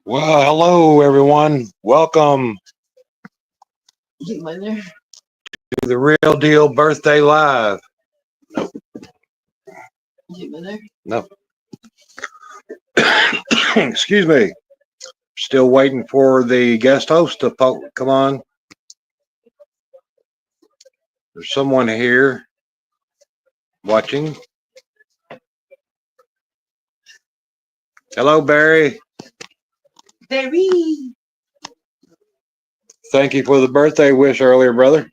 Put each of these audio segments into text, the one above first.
Well, hello everyone. Welcome Is it my there? to the Real Deal Birthday Live. Is it my there? No, excuse me. Still waiting for the guest host to come on. There's someone here watching. Hello, Barry. Barry. Thank you for the birthday wish earlier, brother.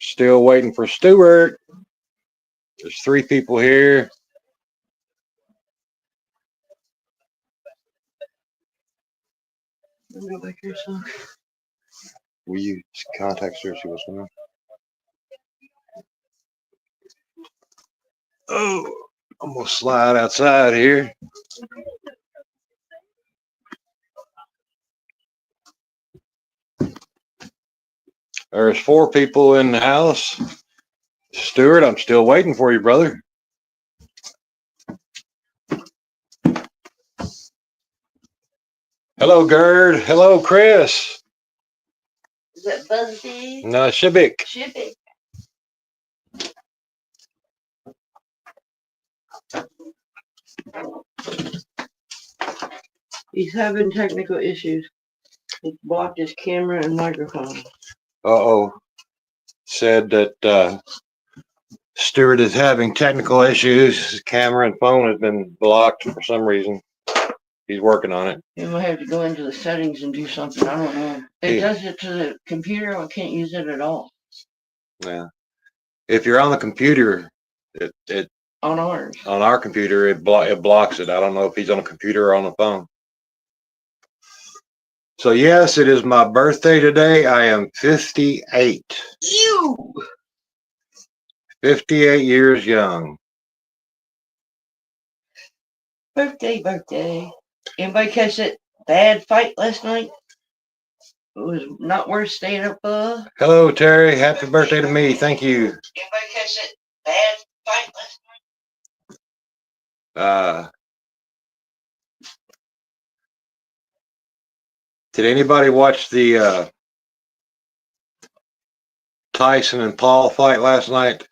Still waiting for Stewart. There's 3 people here. Let me go back here, son. Will you contact her? See what's going on? Oh, I'm gonna slide outside here. There's 4 people in the house. Stewart, I'm still waiting for you, brother. Hello, Gerd. Hello, Chris. Is that Buzzy? No, Shibik. Shipping. He's having technical issues. He blocked his camera and microphone. Uh-oh. Said that Stewart is having technical issues. His camera and phone has been blocked for some reason. He's working on it. You might have to go into the settings and do something. I don't know. It Yeah. does it to the computer. I can't use it at all. Yeah. If you're on the computer, it On ours. on our computer, it blocks it. I don't know if he's on a computer or on the phone. So yes, it is my birthday today. I am 58. You! 58 years young. Birthday. Anybody catch that bad fight last night? It was not worth staying up for. Hello, Terry. Happy birthday to me. Thank you. Anybody catch that bad fight last Did anybody watch the Tyson and Paul fight last night?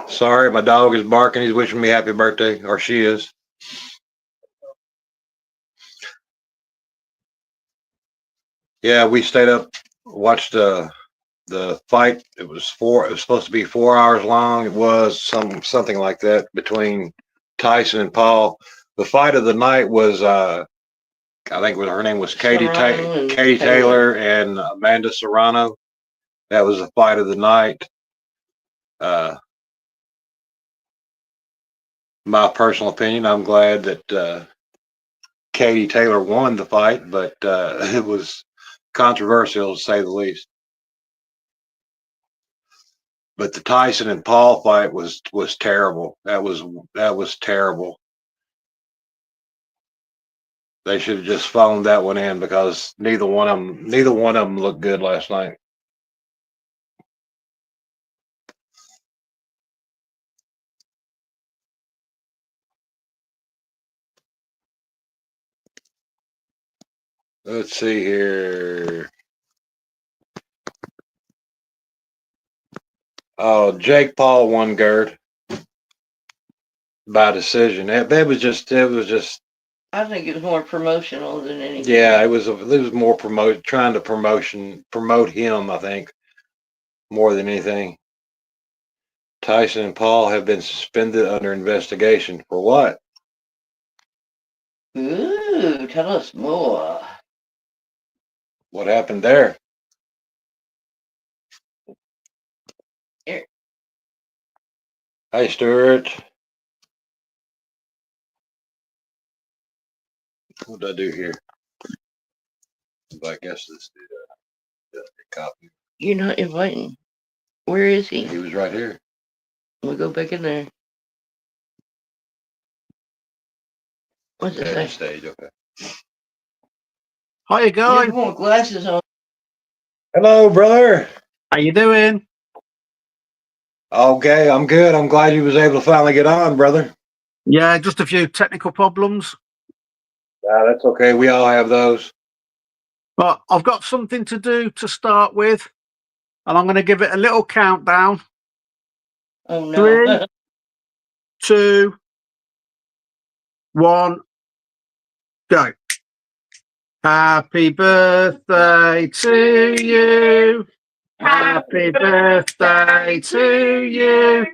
Sorry, my dog is barking. He's wishing me happy birthday, or she is. Yeah, we stayed up, watched the fight. It was supposed to be 4 hours long. It was something like that between Tyson and Paul. The fight of the night was I think her name was Katie Taylor and Amanda Serrano. That was the fight of the night. My personal opinion, I'm glad that Katie Taylor won the fight, but it was controversial to say the least. But the Tyson and Paul fight was terrible. That was terrible. They should have just phoned that one in because neither one of them looked good last night. Let's see here. Oh, Jake Paul won, Gerd, by decision. It was just. I think it was more promotional than anything. Yeah, it was more trying to promote him. I think more than anything. Tyson and Paul have been suspended under investigation for what? Ooh, tell us more. What happened there? Here. Hey, Stewart. What did I do here? I guess this did a copy. You're not inviting. Where is he? He was right here. We'll go back in there. What's it say? Stage, okay. How you You going? want glasses on? Hello, brother. How you doing? Okay, I'm good. I'm glad you was able to finally get on, brother. Yeah, just a few technical problems. Yeah, that's okay. We all have those. But I've got something to do to start with, and I'm going to give it a little countdown. Oh no. 3, 2, 1, go. Happy birthday to you. Happy birthday to you.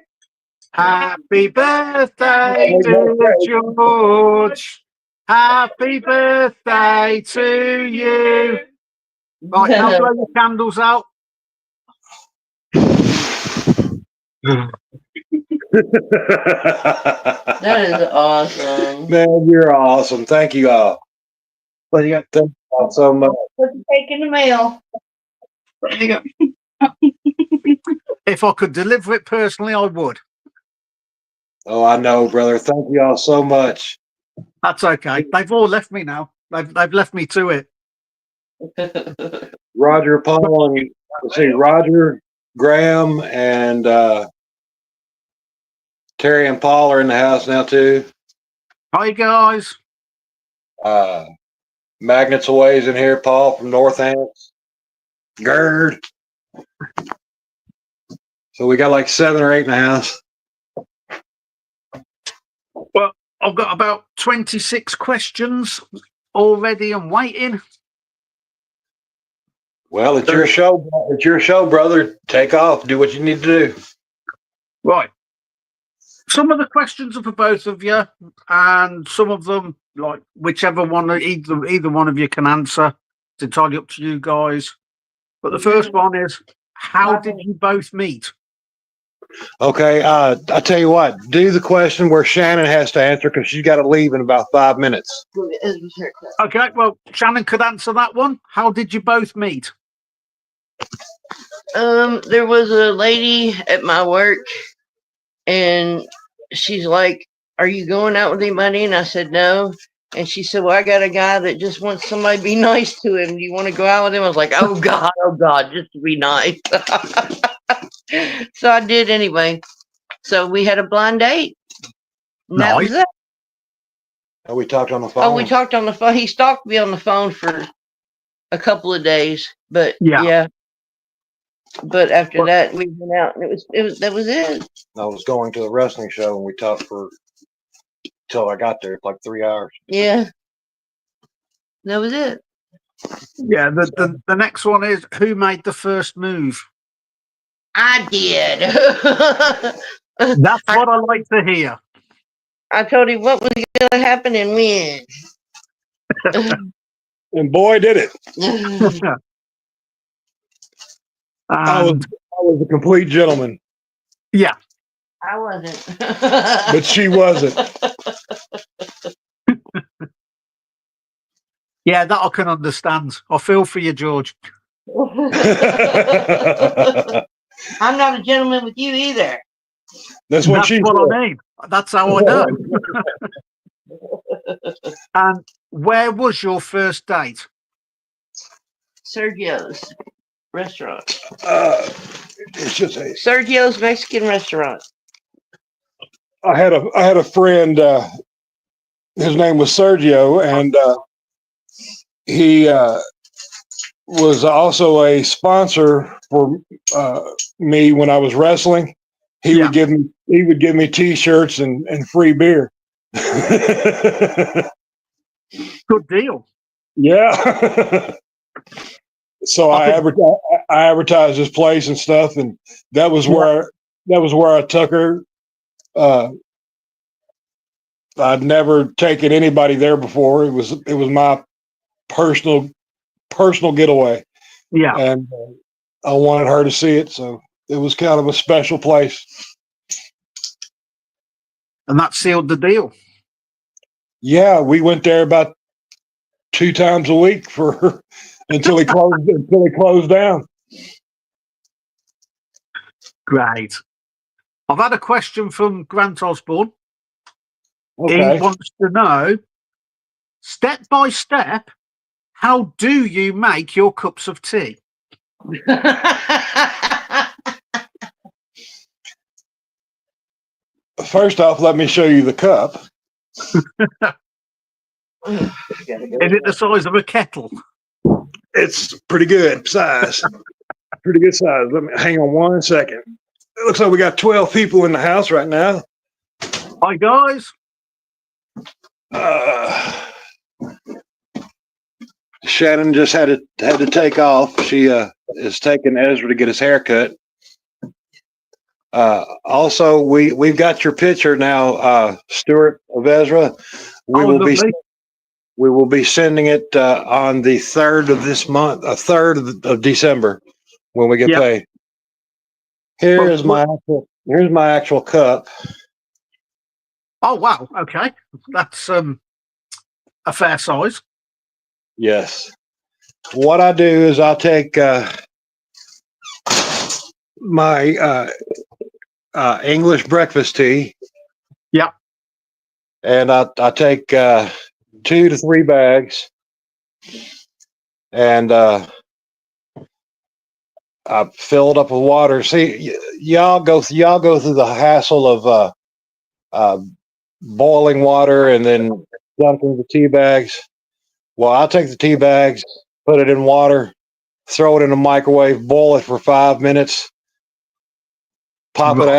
Happy birthday, dear George. Happy birthday to you. Right, now blow your candles out. That is awesome. Man, you're awesome. Thank you all. There you go. Thank you all so much. Put the cake in the mail. There you go. If I could deliver it personally, I would. Oh, I know, brother. Thank you all so much. That's okay. They've all left me now. They've left me to it. Roger, Paul, and let's see, Roger, Graham, and Terry and Paul are in the house now too. Hi guys. Magnets Away's in here. Paul from Northants. Gerd. So we got like 7 or 8 in the house. Well, I've got about 26 questions already and waiting. Well, it's your show. It's your show, brother. Take off. Do what you need to do. Right. Some of the questions are for both of you, and some of them, like whichever one, either one of you can answer. It's entirely up to you guys. But the first one is, how did you both meet? Okay. I tell you what. Do the question where Shannon has to answer because she's got to leave in about 5 minutes. Okay, well, Shannon could answer that one. How did you both meet? There was a lady at my work, and she's like, "Are you going out with anybody?" And I said, "No." And she said, "Well, I got a guy that just wants somebody to be nice to him. Do you want to go out with him?" I was like, oh God, just to be nice." So I did anyway. So we had a blind date. And that was Nice. it. Oh, we talked on the phone. Oh, we talked on the phone. He stalked me on the phone for a couple of days, but yeah. But after that, we went out, and that was it. I was going to a wrestling show, and we talked for till I got there, like 3 hours. Yeah, that was it. Yeah, the next one is, who made the first move? I did. That's what I like to hear. I told him what was going to happen and when. And boy, did it. I was a complete gentleman. Yeah. I wasn't. But she wasn't. Yeah, that I can understand. I feel for you, George. I'm not a gentleman with you either. That's what I mean. That's how I know. And where was your first date? Sergio's restaurant. It's just Sergio's Mexican restaurant. I had a friend. His name was Sergio, and he was also a sponsor for me when I was wrestling. He would give me T-shirts and free beer. Good deal. Yeah. So I advertised this place and stuff, and that was where I took her. I'd never taken anybody there before. It was my personal getaway. Yeah. And I wanted her to see it, so it was kind of a special place. And that sealed the deal. Yeah, we went there about 2 times a week until he closed down. Great. I've had a question from Grant Osborne. Okay. He wants to know, step by step, how do you make your cups of tea? First off, let me show you the cup. Is it the size of a kettle? It's pretty good size. Pretty good size. Let me hang on 1 second. It looks like we got 12 people in the house right now. Hi, guys. Shannon just had to take off. She is taking Ezra to get his hair cut. Also, we've got your picture now, Stewart of Ezra. We will be sending it on the 3rd of this month, 3rd of December, when we get paid. Here's my actual cup. Oh wow! Okay, that's a fair size. Yes. What I do is I'll take my English breakfast tea. Yeah. And I take 2 to 3 bags, and I fill it up with water. See, y'all go through the hassle of boiling water and then dunking the tea bags. Well, I'll take the tea bags, put it in water, throw it in the microwave, boil it for 5 minutes, pop it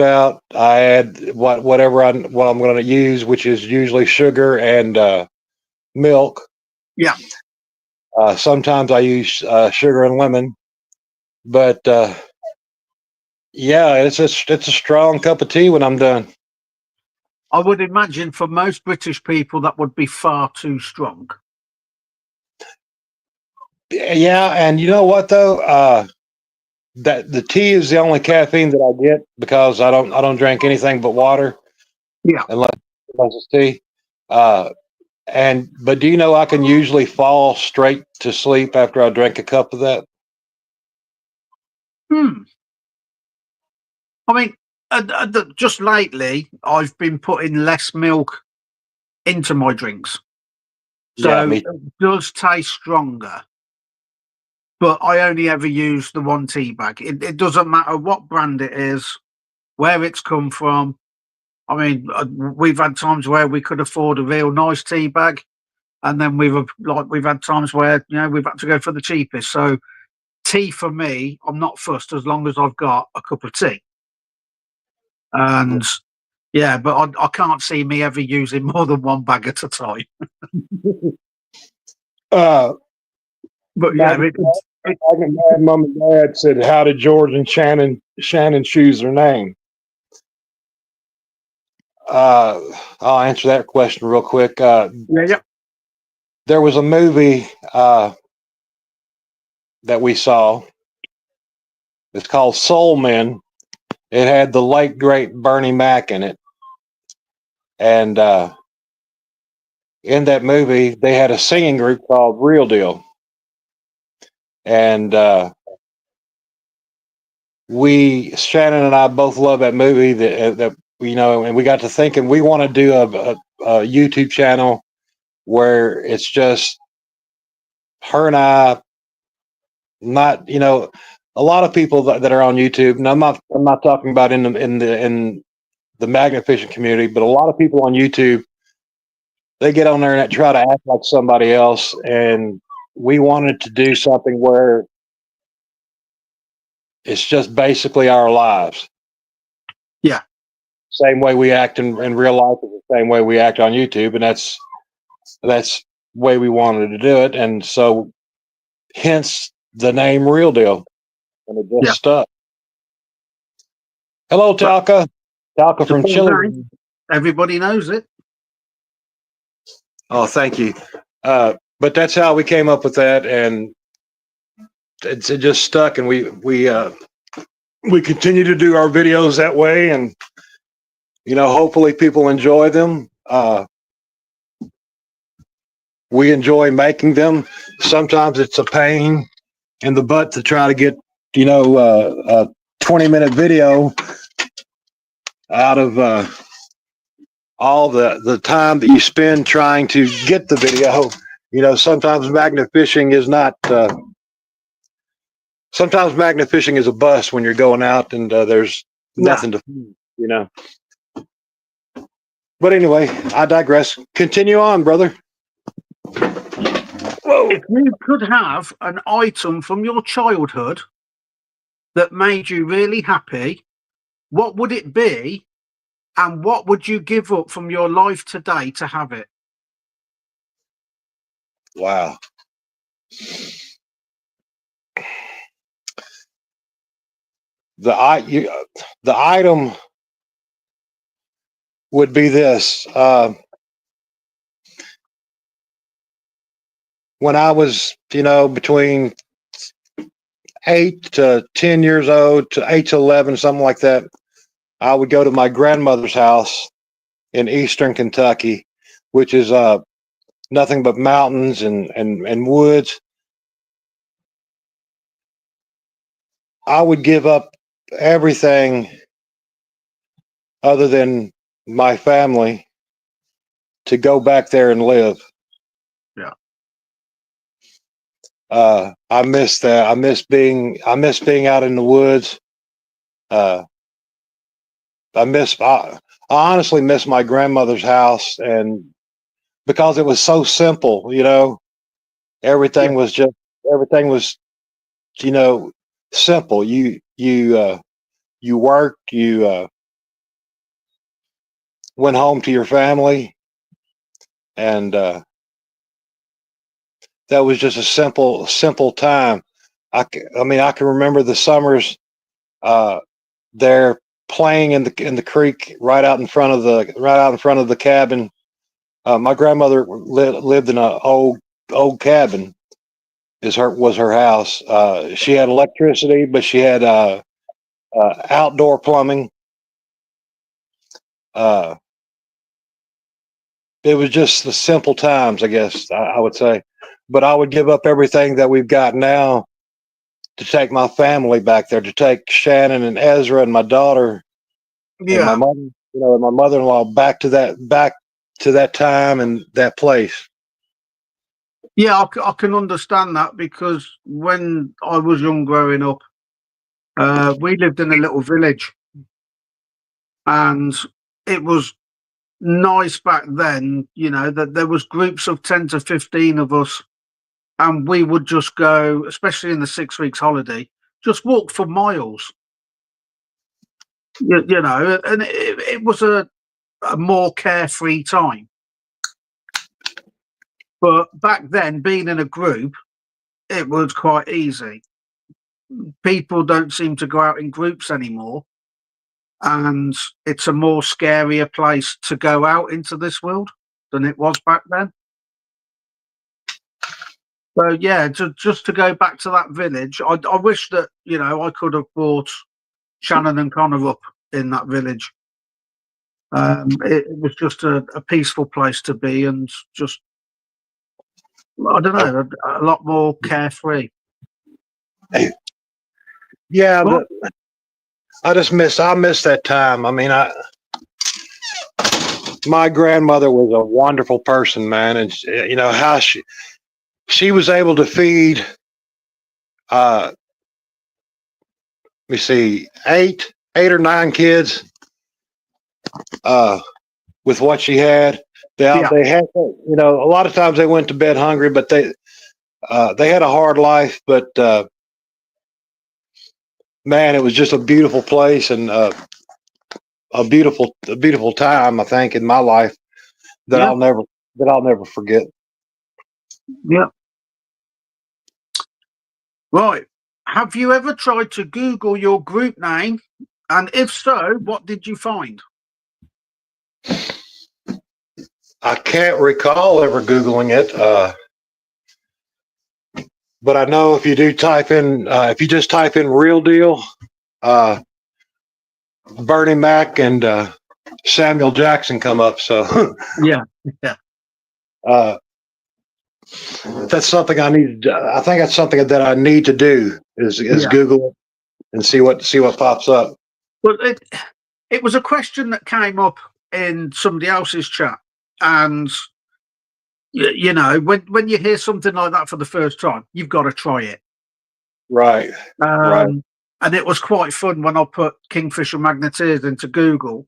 out. I add what I'm going to use, which is usually sugar and milk. Yeah. Sometimes I use sugar and lemon, but yeah, it's a strong cup of tea when I'm done. I would imagine for most British people that would be far too strong. Yeah, and you know what though? That the tea is the only caffeine that I get because I don't drink anything but water. Yeah. Unless it's tea. But do you know I can usually fall straight to sleep after I drink a cup of that? I mean, just lately, I've been putting less milk into my drinks, so it does taste stronger. But I only ever use the one tea bag. It doesn't matter what brand it is, where it's come from. I mean, we've had times where we could afford a real nice tea bag, and then we've had times where we've had to go for the cheapest. So tea for me, I'm not fussed as long as I've got a cup of tea. And yeah, but I can't see me ever using more than one bag at a time. But yeah, my mom and dad said, "How did George and Shannon choose their name?" I'll answer that question real quick. Yeah. There was a movie that we saw. It's called Soul Men. It had the late great Bernie Mac in it, and in that movie they had a singing group called Real Deal, and Shannon and I both love that movie. That and we got to thinking we want to do a YouTube channel where it's just her and I. Not a lot of people that are on YouTube, and I'm not talking about in the magnet fishing community, but a lot of people on YouTube, they get on there and try to act like somebody else, and we wanted to do something where it's just basically our lives. Yeah. Same way we act in real life is the same way we act on YouTube, and that's the way we wanted to do it, and so hence the name Real Deal, and it just stuck. Hello, Talca. Talca from Chile. Everybody knows it. Oh, thank you. But that's how we came up with that, and it just stuck, and we continue to do our videos that way, and hopefully people enjoy them. We enjoy making them. Sometimes it's a pain in the butt to try to get a 20-minute video out of all the time that you spend trying to get the video. Sometimes magnet fishing is not sometimes magnet fishing is a bust when you're going out and there's Yeah. nothing to, you know. But anyway, I digress. Continue on, brother. Whoa. If you could have an item from your childhood that made you really happy, what would it be? And what would you give up from your life today to have it? Wow. The item would be this. When I was, between 8 to 10 years old, to 8 to 11, something like that, I would go to my grandmother's house in eastern Kentucky, which is nothing but mountains and woods. I would give up everything other than my family to go back there and live. Yeah. I miss that. I miss being out in the woods. I honestly miss my grandmother's house, and because it was so simple, everything Yeah. was simple. You worked, you went home to your family, and that was just a simple time. I can remember the summers there playing in the creek right out in front of the cabin. My grandmother lived in an old cabin. Was her house. She had electricity, but she had outdoor plumbing. It was just the simple times, I guess I would say. But I would give up everything that we've got now to take my family back there, to take Shannon and Ezra and my daughter and my Yeah. mother, and my mother-in-law back to that time and that place. Yeah, I can understand that, because when I was young growing up, we lived in a little village, and it was nice back then, that there was groups of 10 to 15 of us, and we would just go, especially in the 6 weeks holiday, just walk for miles. And it was a more carefree time. But back then, being in a group, it was quite easy. People don't seem to go out in groups anymore, and it's a more scarier place to go out into this world than it was back then. So yeah, just to go back to that village, I wish that I could have brought Shannon and Connor up in that village. It was just a peaceful place to be, and just, I don't know, a lot more carefree. Yeah, Well, I miss that time. My grandmother was a wonderful person, man, and how she was able to feed let me see, eight or nine kids with what she had. They yeah, had, a lot of times they went to bed hungry, but they had a hard life. But man, it was just a beautiful place, and a beautiful time, I think, in my life that yeah, I'll never forget. yeah. Right. Have you ever tried to Google your group name? And if so, what did you find? I can't recall ever Googling it, but I know if you do type in, if you just type in "real deal," Bernie Mac and Samuel Jackson come up. So Yeah, yeah, that's something I need. I think that's something that I need to do is yeah. Google it and see what pops up. Well, it was a question that came up in somebody else's chat, and when you hear something like that for the first time, you've got to try it. Right. Right. And it was quite fun when I put Kingfisher Magneteers into Google.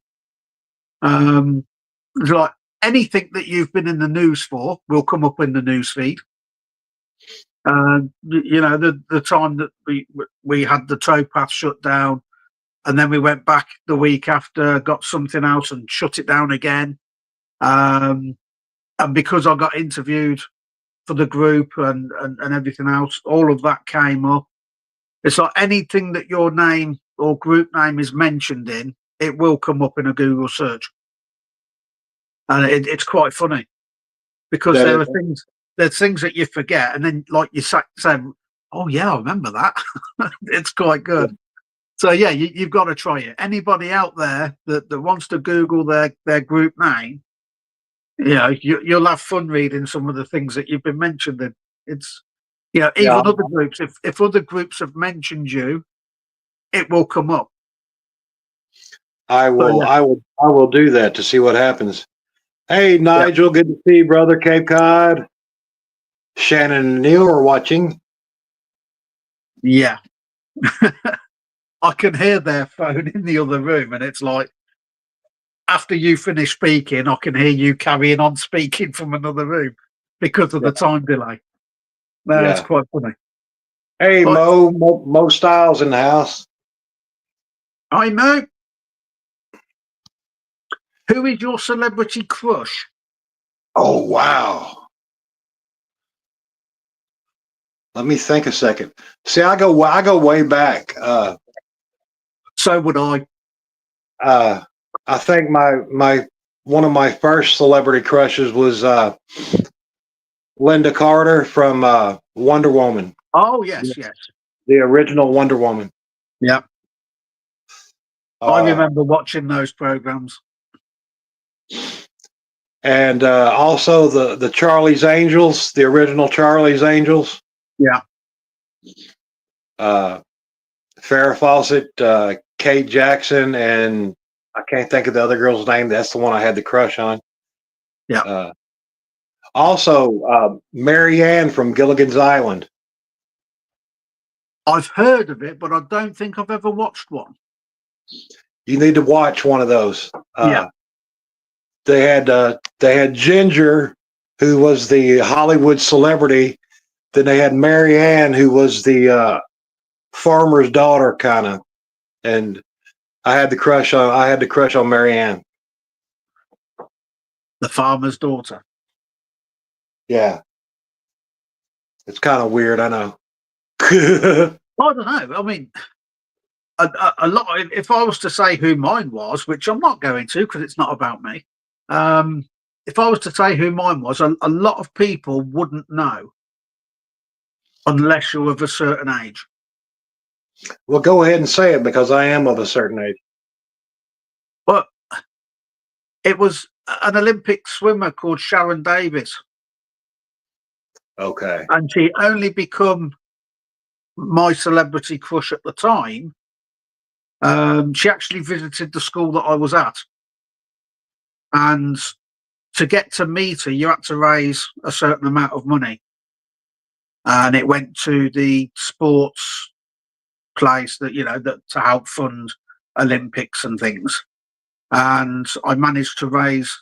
It's like anything that you've been in the news for will come up in the news feed. You know, the time that we had the towpath shut down, and then we went back the week after, got something else and shut it down again. And because I got interviewed for the group and everything else, all of that came up. It's like anything that your name or group name is mentioned in, it will come up in a Google search. And it's quite funny because there's things that you forget, and then like you say, oh yeah, I remember that. It's quite good. So yeah, you've got to try it. Anybody out there that wants to Google their group name, you know, you'll have fun reading some of the things that you've been mentioned in. It's, you know, even other groups, if other groups have mentioned you, it will come up. I will. yeah. I will do that to see what happens. Hey, Nigel, good to see you, brother. Cape Cod. Shannon and Neil are watching. Yeah. I can hear their phone in the other room, and it's like, after you finish speaking, I can hear you carrying on speaking from another room because of the time delay. No, it's quite funny. Hey, Mo Styles in the house. I know. Who is your celebrity crush? Oh, wow. Let me think a second. See, I go way back. So would I. I think one of my first celebrity crushes was Linda Carter from Wonder Woman. Oh yes, yes. The original Wonder Woman. Yeah. I remember watching those programs. And also the Charlie's Angels, the original Charlie's Angels. Yeah. Farrah Fawcett, Kate Jackson, and I can't think of the other girl's name. That's the one I had the crush on. Yeah. Also, Mary Ann from Gilligan's Island. I've heard of it, but I don't think I've ever watched one. You need to watch one of those. Yeah. They had Ginger, who was the Hollywood celebrity. Then they had Mary Ann, who was the farmer's daughter, kind of. And I had the crush on Mary Ann. The farmer's daughter. Yeah. It's kind of weird, I know. I don't know. I mean, a lot. If I was to say who mine was, which I'm not going to because it's not about me. If I was to say who mine was, a lot of people wouldn't know unless you're of a certain age. Well, go ahead and say it because I am of a certain age. But it was an Olympic swimmer called Sharon Davis. Okay. And she only become my celebrity crush at the time. She actually visited the school that I was at. And to get to meet her, you had to raise a certain amount of money. And it went to the sports place that, you know, that to help fund Olympics and things. And I managed to raise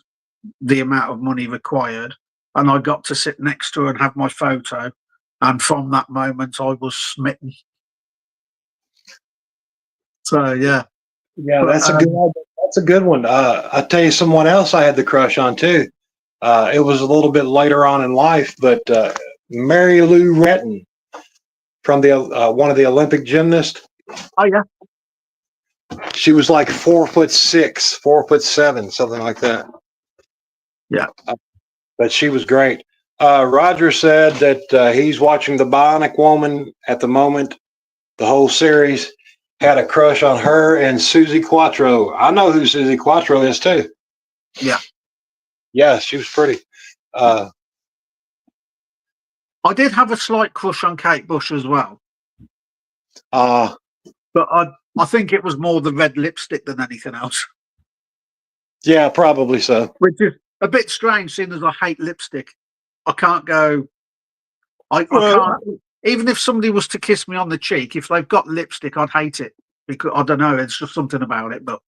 the amount of money required. And I got to sit next to her and have my photo. And from that moment, I was smitten. So, yeah. Yeah, that's a good one. I'll tell you someone else I had the crush on too. It was a little bit later on in life, but Mary Lou Retton from the one of the Olympic gymnasts. Oh yeah. She was like 4'6", 4'7", something like that. Yeah. But she was great. Roger said that he's watching The Bionic Woman at the moment, the whole series. Had a crush on her and Susie Quattro. I know who Susie Quattro is too. Yeah. Yeah, she was pretty. I did have a slight crush on Kate Bush as well. But I think it was more the red lipstick than anything else. Yeah, probably so. Which is a bit strange, seeing as I hate lipstick. I can't go. I can't. even if somebody was to kiss me on the cheek, if they've got lipstick, I'd hate it because I don't know. It's just something about it, but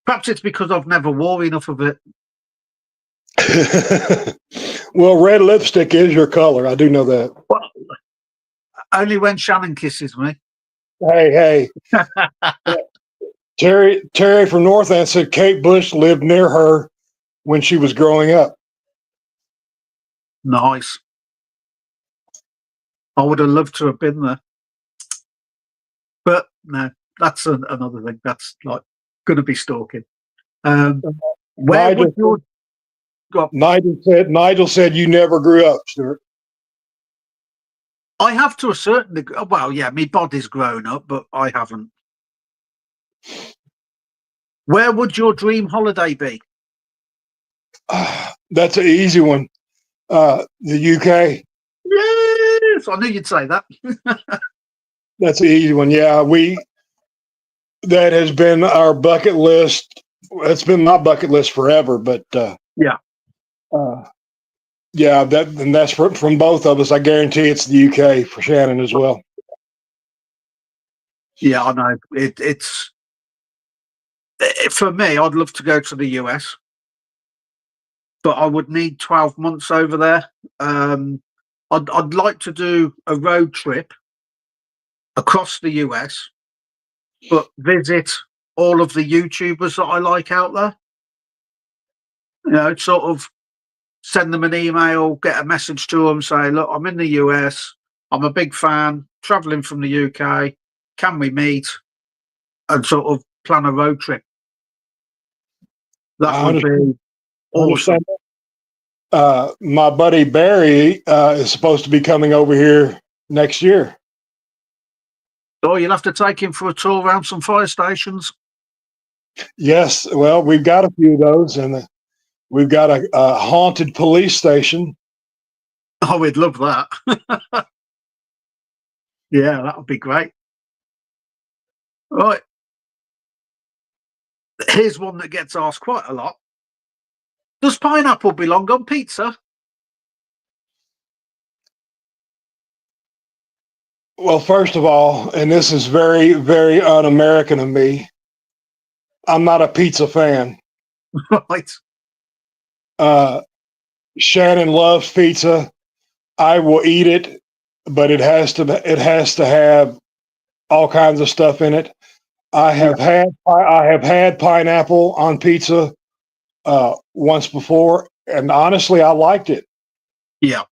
perhaps it's because I've never wore enough of it. Well, red lipstick is your color. I do know that. Well, only when Shannon kisses me. Hey. Terry from North End said Kate Bush lived near her when she was growing up. Nice. I would have loved to have been there. But no, that's another thing. That's like going to be stalking. Where would your Nigel said you never grew up, Stewart. I have to a certain degree. Well, yeah, my body's grown up, but I haven't. Where would your dream holiday be? That's an easy one. The UK. Yes, I knew you'd say that. That's an easy one. Yeah, that has been our bucket list. It's been my bucket list forever, but yeah. That's from both of us. I guarantee it's the UK for Shannon as well. Yeah, I know. It's for me. I'd love to go to the US, but I would need 12 months over there. I'd like to do a road trip across the US, but visit all of the YouTubers that I like out there. You know, sort of send them an email, get a message to them, say, look, I'm in the US, I'm a big fan, traveling from the UK, can we meet? And sort of plan a road trip. That would be awesome. My buddy Barry is supposed to be coming over here next year. Oh, you'll have to take him for a tour around some fire stations. Yes, well, we've got a few of those, and we've got a haunted police station. Oh, we'd love that. Yeah, that would be great. Right. Here's one that gets asked quite a lot. Does pineapple belong on pizza? Well, first of all, and this is very, very un-American of me, I'm not a pizza fan. Right. Shannon loves pizza. I will eat it, but it has to have all kinds of stuff in it. I have had pineapple on pizza once before, and honestly, I liked it. Yeah.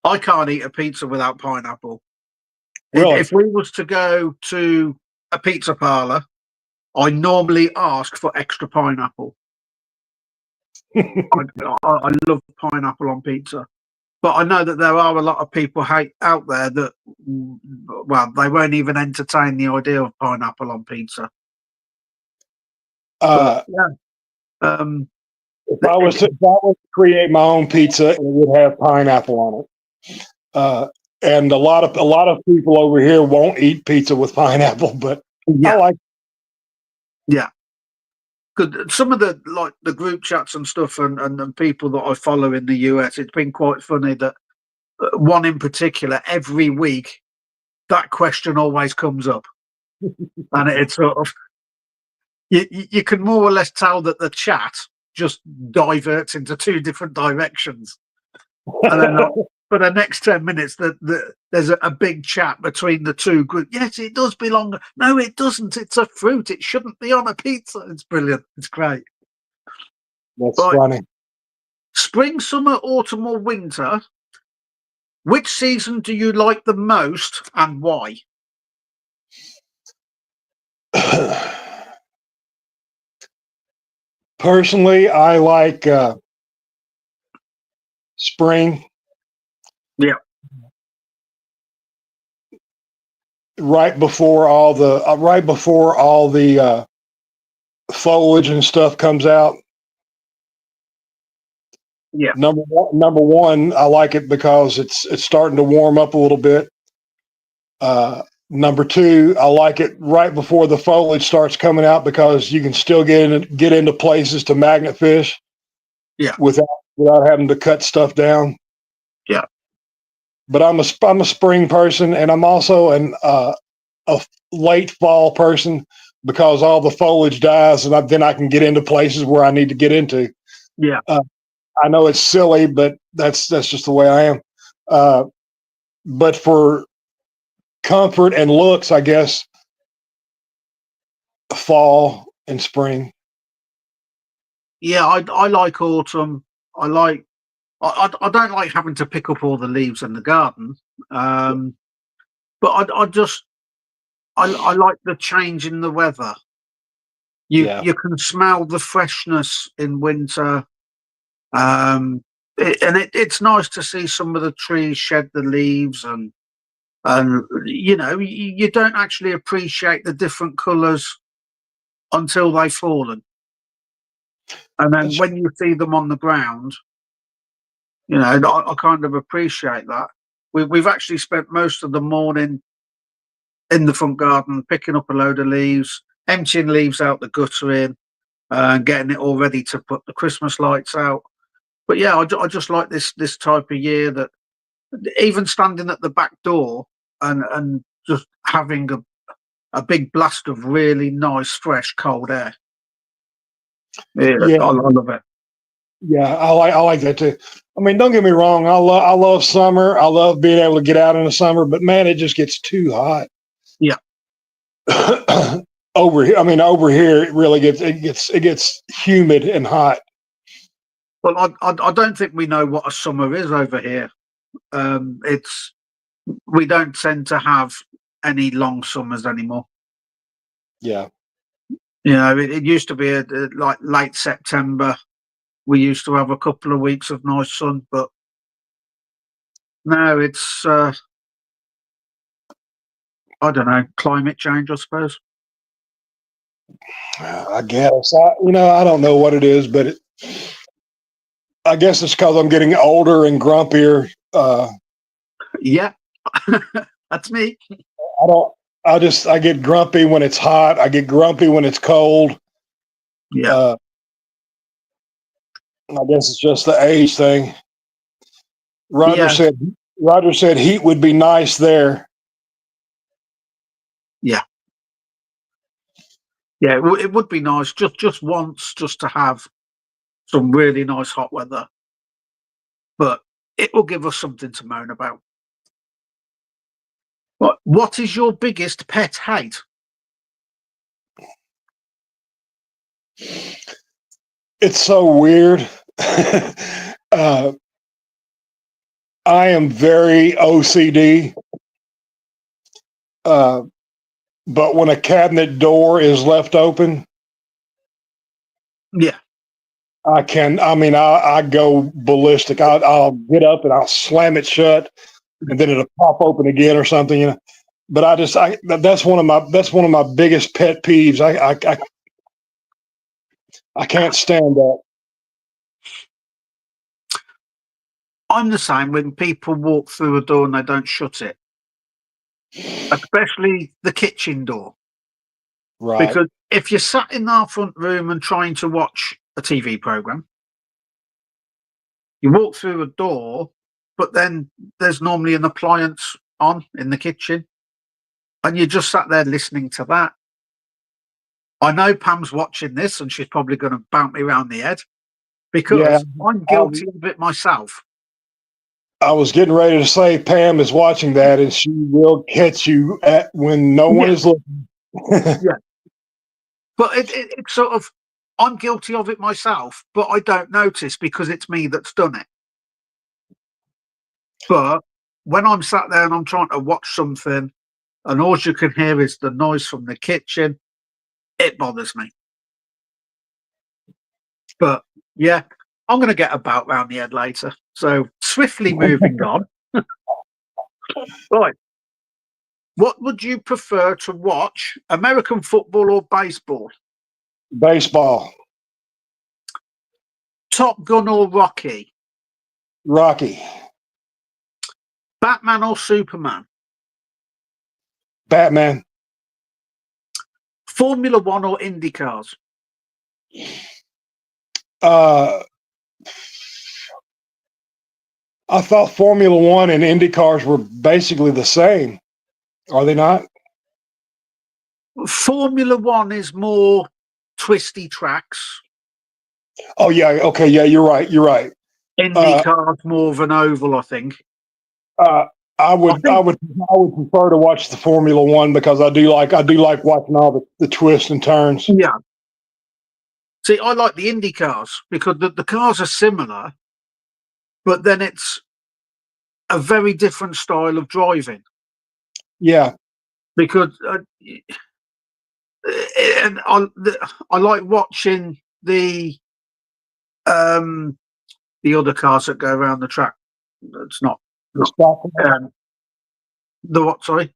I can't eat a pizza without pineapple. Really? If we was to go to a pizza parlor, I normally ask for extra pineapple. I love pineapple on pizza. But I know that there are a lot of people out there that, well, they won't even entertain the idea of pineapple on pizza. Yeah. If I was to create my own pizza, it would have pineapple on it. And a lot of people over here won't eat pizza with pineapple, but yeah. I like it. Yeah. Good. Some of the group chats and stuff and people that I follow in the US, it's been quite funny that one in particular, every week, that question always comes up. And it's sort of, you can more or less tell that the chat just diverts into two different directions. And then for the next 10 minutes, there's a big chat between the two groups. Yes, it does belong. No, it doesn't. It's a fruit. It shouldn't be on a pizza. It's brilliant. It's great. That's funny. Spring, summer, autumn, or winter? Which season do you like the most and why? Personally, I like spring. Yeah. Right before all the foliage and stuff comes out. Yeah. Number one, I like it because it's starting to warm up a little bit. Number two, I like it right before the foliage starts coming out because you can still get into places to magnet fish. Yeah. Without having to cut stuff down. Yeah. but I'm a spring person, and I'm also a late fall person because all the foliage dies, and then I can get into places where I need to get into. Yeah. I know it's silly, but that's just the way I am. But for comfort and looks, I guess fall and spring. Yeah, I like autumn. I don't like having to pick up all the leaves in the garden. But I like the change in the weather. Yeah. You can smell the freshness in winter. It's nice to see some of the trees shed the leaves, and you don't actually appreciate the different colours until they've fallen. And then That's- when you see them on the ground, I kind of appreciate that. We've actually spent most of the morning in the front garden picking up a load of leaves, emptying leaves out the gutter in, and getting it all ready to put the Christmas lights out. But yeah, I just like this type of year, that even standing at the back door and just having a big blast of really nice, fresh, cold air. Yeah, yeah. I love it. Yeah, I like that too. I mean, don't get me wrong. I love summer. I love being able to get out in the summer, but man, it just gets too hot. Yeah. Over here, over here, it gets humid and hot. Well, I don't think we know what a summer is over here. We don't tend to have any long summers anymore. Yeah. It used to be like late September. We used to have a couple of weeks of nice sun, but now it's I don't know, climate change, I suppose. I guess I don't know what it is, but I guess it's because I'm getting older and grumpier. Yeah, that's me. I don't. I get grumpy when it's hot. I get grumpy when it's cold. Yeah, I guess it's just the age thing. Roger yeah, said. Roger said heat would be nice there. yeah, yeah. It would be nice just once, just to have some really nice hot weather, but it will give us something to moan about. What is your biggest pet hate? It's so weird. uh, I am very OCD, but when a cabinet door is left open, Yeah, I go ballistic. I'll get up and I'll slam it shut, and then it'll pop open again or something. But that's one of my biggest pet peeves. I can't stand that. I'm the same. When people walk through a door and they don't shut it, especially the kitchen door. Right. Because if you're sat in our front room and trying to watch a TV program, you walk through a door, but then there's normally an appliance on in the kitchen, and you just sat there listening to that. I know Pam's watching this, and she's probably going to bounce me around the head, Yeah. because I'm guilty of it myself. I was getting ready to say Pam is watching that, and she will catch you when no one Yeah. is looking. Yeah. But it's sort of, I'm guilty of it myself, but I don't notice because it's me that's done it. But when I'm sat there and I'm trying to watch something, and all you can hear is the noise from the kitchen, it bothers me. But yeah, I'm going to get a bout round the head later. So swiftly moving on. Right. What would you prefer to watch, American football or baseball? Baseball. Top Gun or Rocky? Rocky. Batman or Superman? Batman. Formula One or IndyCars? Uh, I thought Formula One and Indy cars were basically the same. Are they not? Formula One is more twisty tracks. Oh yeah, okay, yeah, you're right. You're right. IndyCar's more of an oval, I think. Uh, I would, I would, I would prefer to watch the Formula One because I do like watching all the twists and turns. Yeah. See, I like the IndyCars because the cars are similar, but then it's a very different style of driving. Yeah, Because and I like watching the other cars that go around the track. It's not the stock the what? Sorry.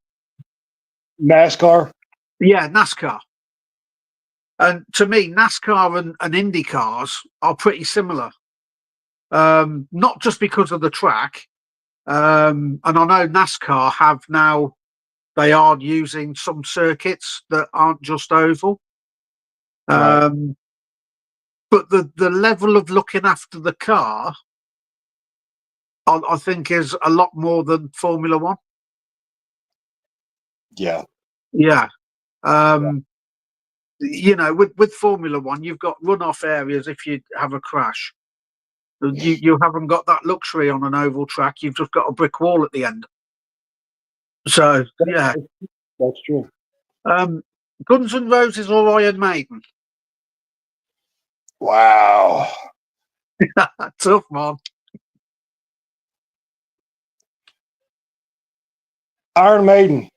NASCAR. Yeah, NASCAR. And to me, NASCAR and Indy cars are pretty similar. Not just because of the track. And I know NASCAR have now, they are using some circuits that aren't just oval. Right. But the level of looking after the car, I think, is a lot more than Formula One. Yeah, Yeah. You know, with Formula One, you've got runoff areas if you have a crash. You haven't got that luxury on an oval track. You've just got a brick wall at the end. So yeah, that's true. Guns N' Roses or Iron Maiden? Wow. Tough man. Iron Maiden.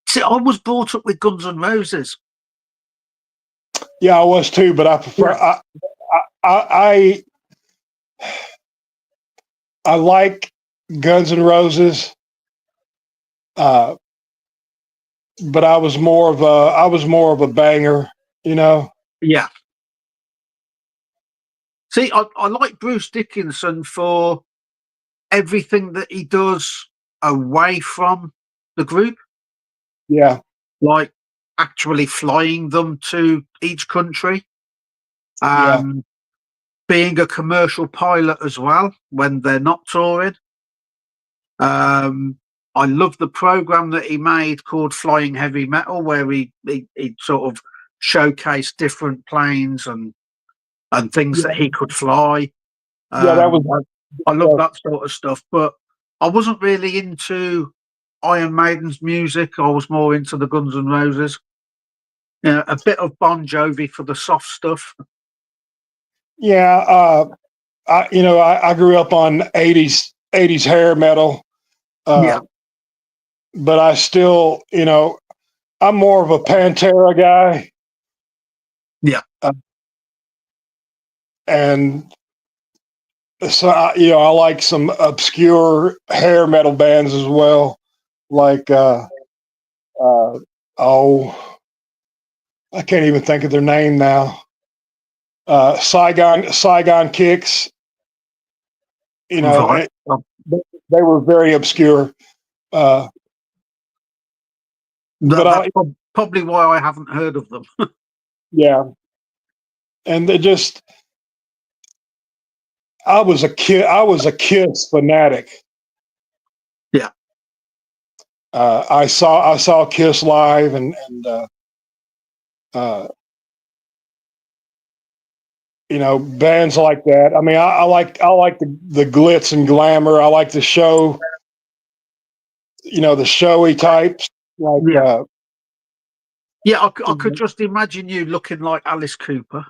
See, I was brought up with Guns N' Roses. Yeah, I was too, but I prefer. Yeah. I like Guns N' Roses, but I was more of a banger, you know. Yeah. See, I like Bruce Dickinson for everything that he does away from the group, Yeah, like actually flying them to each country, yeah, being a commercial pilot as well when they're not touring. I love the program that he made called Flying Heavy Metal, where he sort of showcased different planes and things that he could fly. yeah. That was I love that sort of stuff, but I wasn't really into Iron Maiden's music. I was more into the Guns N' Roses. You know, a bit of Bon Jovi for the soft stuff. yeah. I grew up on '80s hair metal, Yeah, but I still, I'm more of a Pantera guy. yeah, And so I like some obscure hair metal bands as well, like uh, oh, I can't even think of their name now. Saigon Kicks. right. They were very obscure. Uh, but That's probably why I haven't heard of them. yeah, and they just I was a kid. I was a Kiss fanatic. Yeah. I saw Kiss live, and bands like that. I mean, I like the glitz and glamour. I like the show. The showy types. Like Yeah. Yeah, I could just imagine you looking like Alice Cooper.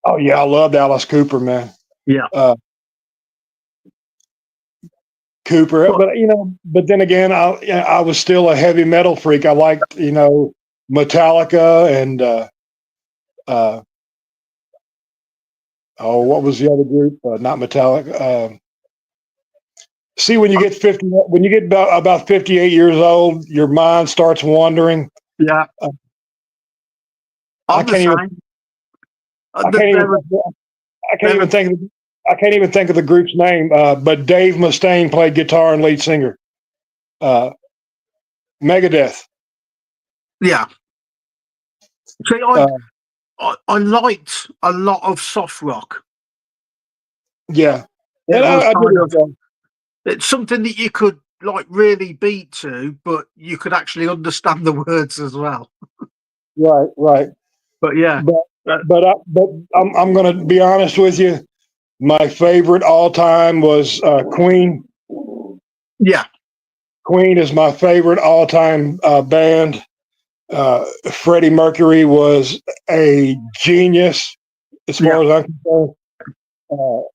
oh yeah, I loved Alice Cooper, man. Yeah. Cooper, but then again, I was still a heavy metal freak. I liked Metallica and what was the other group? Not Metallica. See, when you get about 58 years old, your mind starts wandering. Yeah. I can't even think of the group's name. But Dave Mustaine played guitar and lead singer. Megadeth. Yeah. See, I liked a lot of soft rock. Yeah. It And was I kind did of, enjoy. it's something that you could like really beat to, but you could actually understand the words as well. Right, right. But yeah, But uh, but I'm going to be honest with you. My favorite all time was Queen. yeah, Queen is my favorite all time band. Freddie Mercury was a genius as yeah. far as I'm concerned.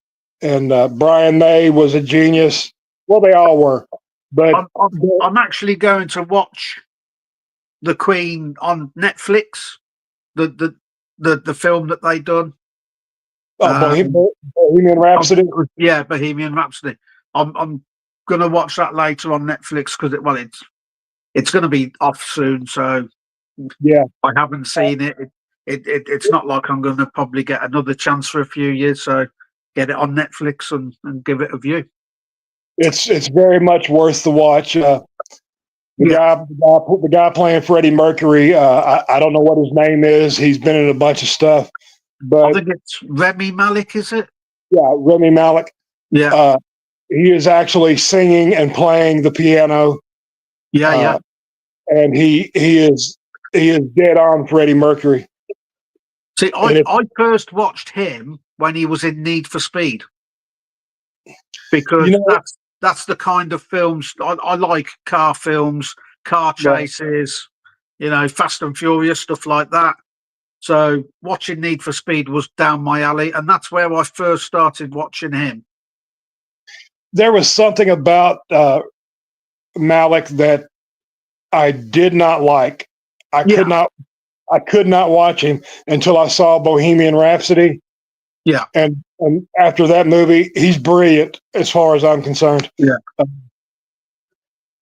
And Brian May was a genius. Well, they all were. But I'm actually going to watch the Queen on Netflix. The film that they done. Bohemian Rhapsody. Yeah, Bohemian Rhapsody. I'm gonna watch that later on Netflix because it's gonna be off soon. So Yeah, I haven't seen it. It's not like I'm gonna probably get another chance for a few years. So get it on Netflix and give it a view. it's very much worth the watch. Yeah, The guy playing Freddie Mercury. I don't know what his name is. He's been in a bunch of stuff, I but think it's Remy Malik, is it? yeah, Remy Malik. Yeah, He is actually singing and playing the piano, yeah. and he is dead on Freddie Mercury. See, And I first watched him when he was in Need for Speed because you know, that's the kind of films I like. Car films, car right, chases, Fast and Furious stuff like that. So watching Need for Speed was down my alley, and that's where I first started watching him. there was something about Malik that I did not like. I could Yeah, not I could not watch him until I saw Bohemian Rhapsody. yeah, And after that movie, he's brilliant as far as I'm concerned. yeah.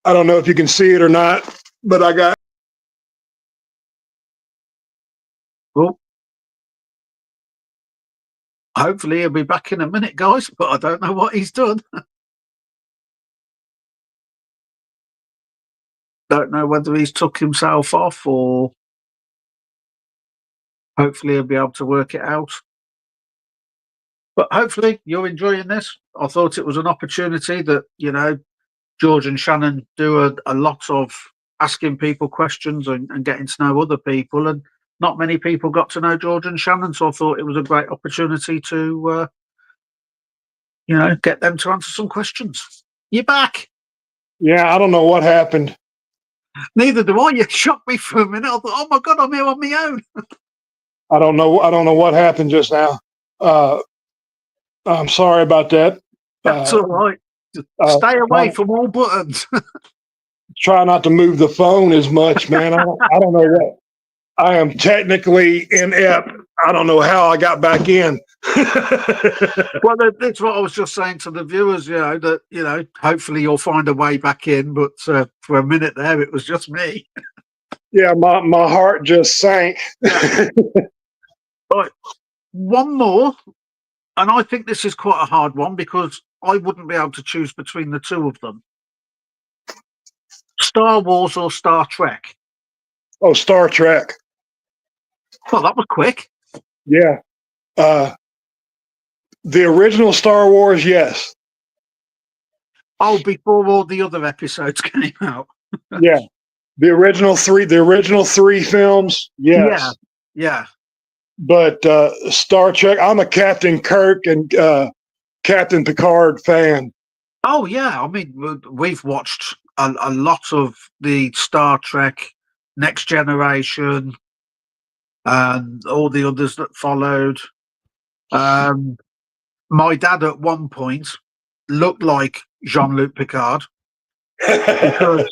I don't know if you can see it or not, but I got. Well, hopefully he'll be back in a minute, guys. But I don't know what he's done. Don't know whether he's took himself off or hopefully he'll be able to work it out. But hopefully you're enjoying this. I thought it was an opportunity that, George and Shannon do a lot of asking people questions and getting to know other people. And not many people got to know George and Shannon. So I thought it was a great opportunity to, get them to answer some questions. You're back. Yeah, I don't know what happened. Neither do I. You shocked me for a minute. I thought, oh my God, I'm here on my own. I don't know. I don't know what happened just now. I'm sorry about that. That's all right. Just stay away from all buttons. Try not to move the phone as much, man. I don't know what. I am technically inept. I don't know how I got back in. Well, that's what I was just saying to the viewers, that, hopefully you'll find a way back in. But for a minute there, it was just me. Yeah, my heart just sank. Right. One more. And I think this is quite a hard one because I wouldn't be able to choose between the two of them. Star Wars or Star Trek? Oh, Star Trek. Well, that was quick. Yeah. The original Star Wars, yes. Oh, before all the other episodes came out. Yeah. The original three films, yes. Yeah. But Star Trek, I'm a Captain Kirk and Captain Picard fan. Oh, yeah. I mean, we've watched a lot of the Star Trek, Next Generation, and all the others that followed. My dad at one point looked like Jean-Luc Picard because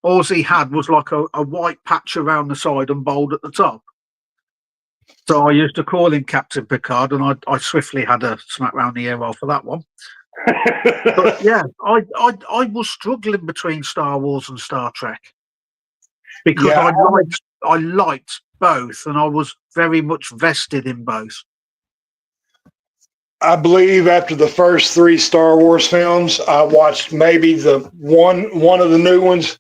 all he had was like a white patch around the side and bold at the top. So I used to call him Captain Picard, and I swiftly had a smack round the ear roll for that one. But yeah, I was struggling between Star Wars and Star Trek because Yeah, I liked both, and I was very much vested in both. I believe after the first three Star Wars films, I watched maybe the one of the new ones,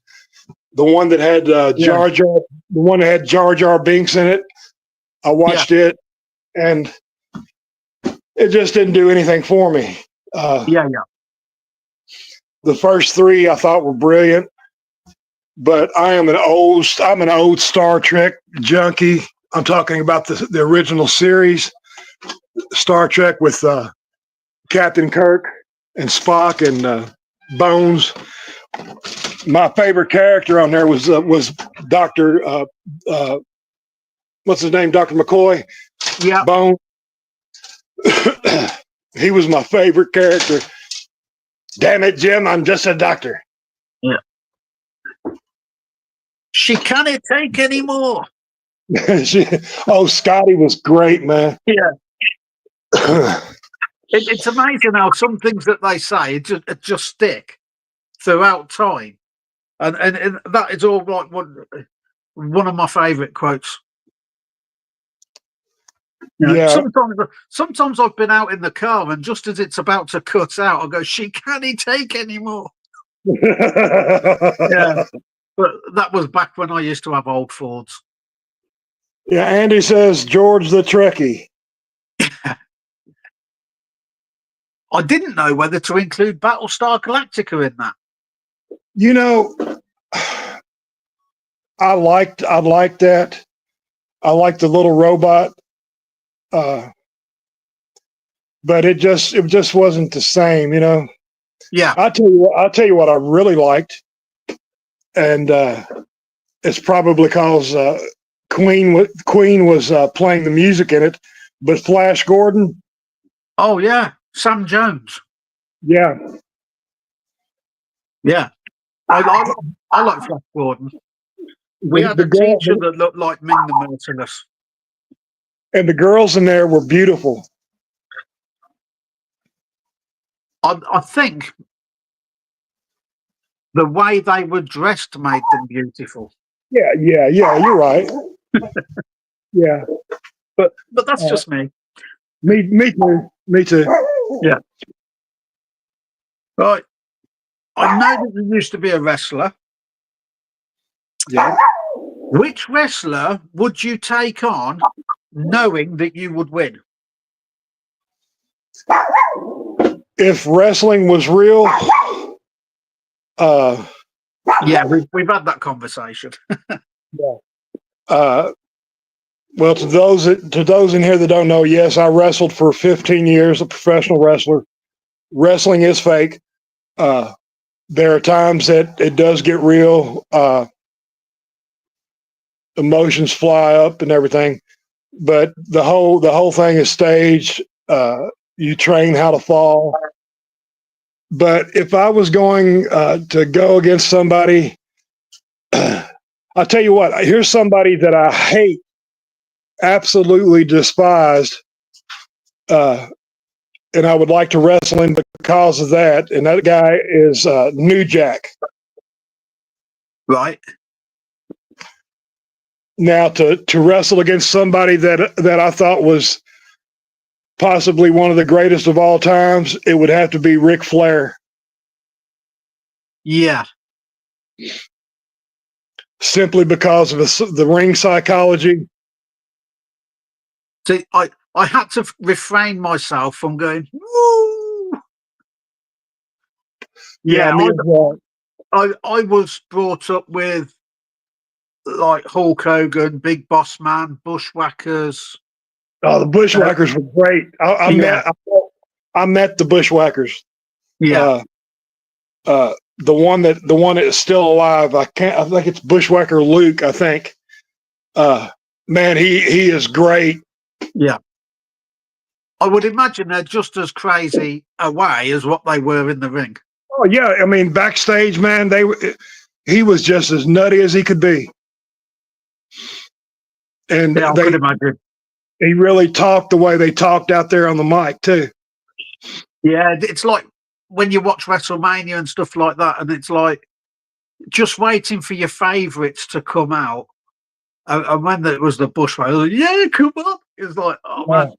the one that had the one that had Jar Jar Binks in it. I watched it, and it just didn't do anything for me. Yeah. The first three I thought were brilliant, but I'm an old Star Trek junkie. I'm talking about the original series, Star Trek with Captain Kirk and Spock and Bones. My favorite character on there was Doctor what's his name, Dr. McCoy. Yeah. Bones. He was my favorite character. Damn it, Jim! I'm just a doctor. Yeah. She can't take anymore. Scotty was great, man. Yeah. It's amazing how some things that they say it just stick throughout time, and that is all like one of my favourite quotes. You know, Yeah. Sometimes I've been out in the car and just as it's about to cut out, I go, "She can't take anymore." Yeah, but that was back when I used to have old Fords. Yeah, Andy says George the Trekkie. I didn't know whether to include Battlestar Galactica in that. You know, I liked that. I liked the little robot, but it just wasn't the same. You know. Yeah. I'll tell you what I really liked, and it's probably because Queen was playing the music in it, but Flash Gordon. Oh yeah, Sam Jones. Yeah. Yeah. I like Flash Gordon. We had a teacher that looked like Ming the Merciless. And the girls in there were beautiful. I think the way they were dressed made them beautiful. Yeah, you're right. Yeah. But that's just me. Me too. Yeah. Right. I know that you used to be a wrestler. Yeah. Which wrestler would you take on knowing that you would win? If wrestling was real, yeah, we've had that conversation. well, to those in here that don't know, yes, I wrestled for 15 years, a professional wrestler. Wrestling is fake. There are times that it does get real. Emotions fly up and everything, but the whole thing is staged. You train how to fall. But if I was going to go against somebody, I'll tell you what, here's somebody that I hate, absolutely despised, and I would like to wrestle him because of that. And that guy is New Jack. Right. Now to wrestle against somebody that I thought was possibly one of the greatest of all times, it would have to be Ric Flair. Yeah. Simply because of the ring psychology. See, I had to refrain myself from going, woo! Yeah, I was brought up with like Hulk Hogan, Big Boss Man, Bushwhackers. Oh, the Bushwhackers were great. I met the Bushwhackers. Yeah. The one that is still alive. I think it's Bushwhacker Luke. I think. Man, he is great. Yeah. I would imagine they're just as crazy away as what they were in the ring. Oh yeah, I mean backstage, man, he was just as nutty as he could be. And yeah, I could imagine. He really talked the way they talked out there on the mic too. Yeah, it's like when you watch WrestleMania and stuff like that, and it's like just waiting for your favourites to come out. And when it was the Bushwhacker, like, yeah, come on. It's like, oh man.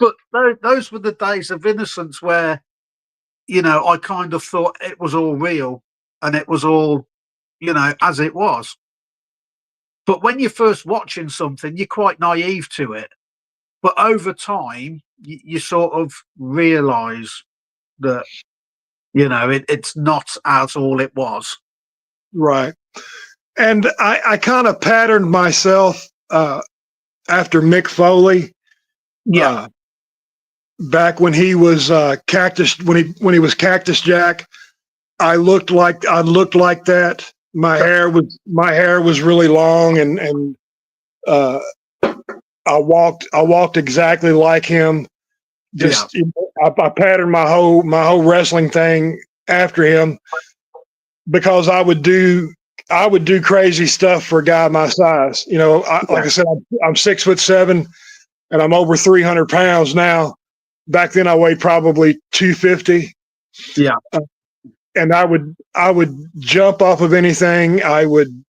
But those were the days of innocence where, you know, I kind of thought it was all real and it was all, you know, as it was. But when you're first watching something, you're quite naive to it. But over time, you sort of realise that, it's not as all it was. Right. And I kind of patterned myself after Mick Foley. Yeah. Back when he was Cactus, when he was Cactus Jack, I looked like that. My hair was really long, and I walked exactly like him. Just I patterned my whole wrestling thing after him because I would do crazy stuff for a guy my size. Like I said, I'm 6'7" and I'm over 300 pounds now. Back then I weighed probably 250. Yeah. And I would jump off of anything. I would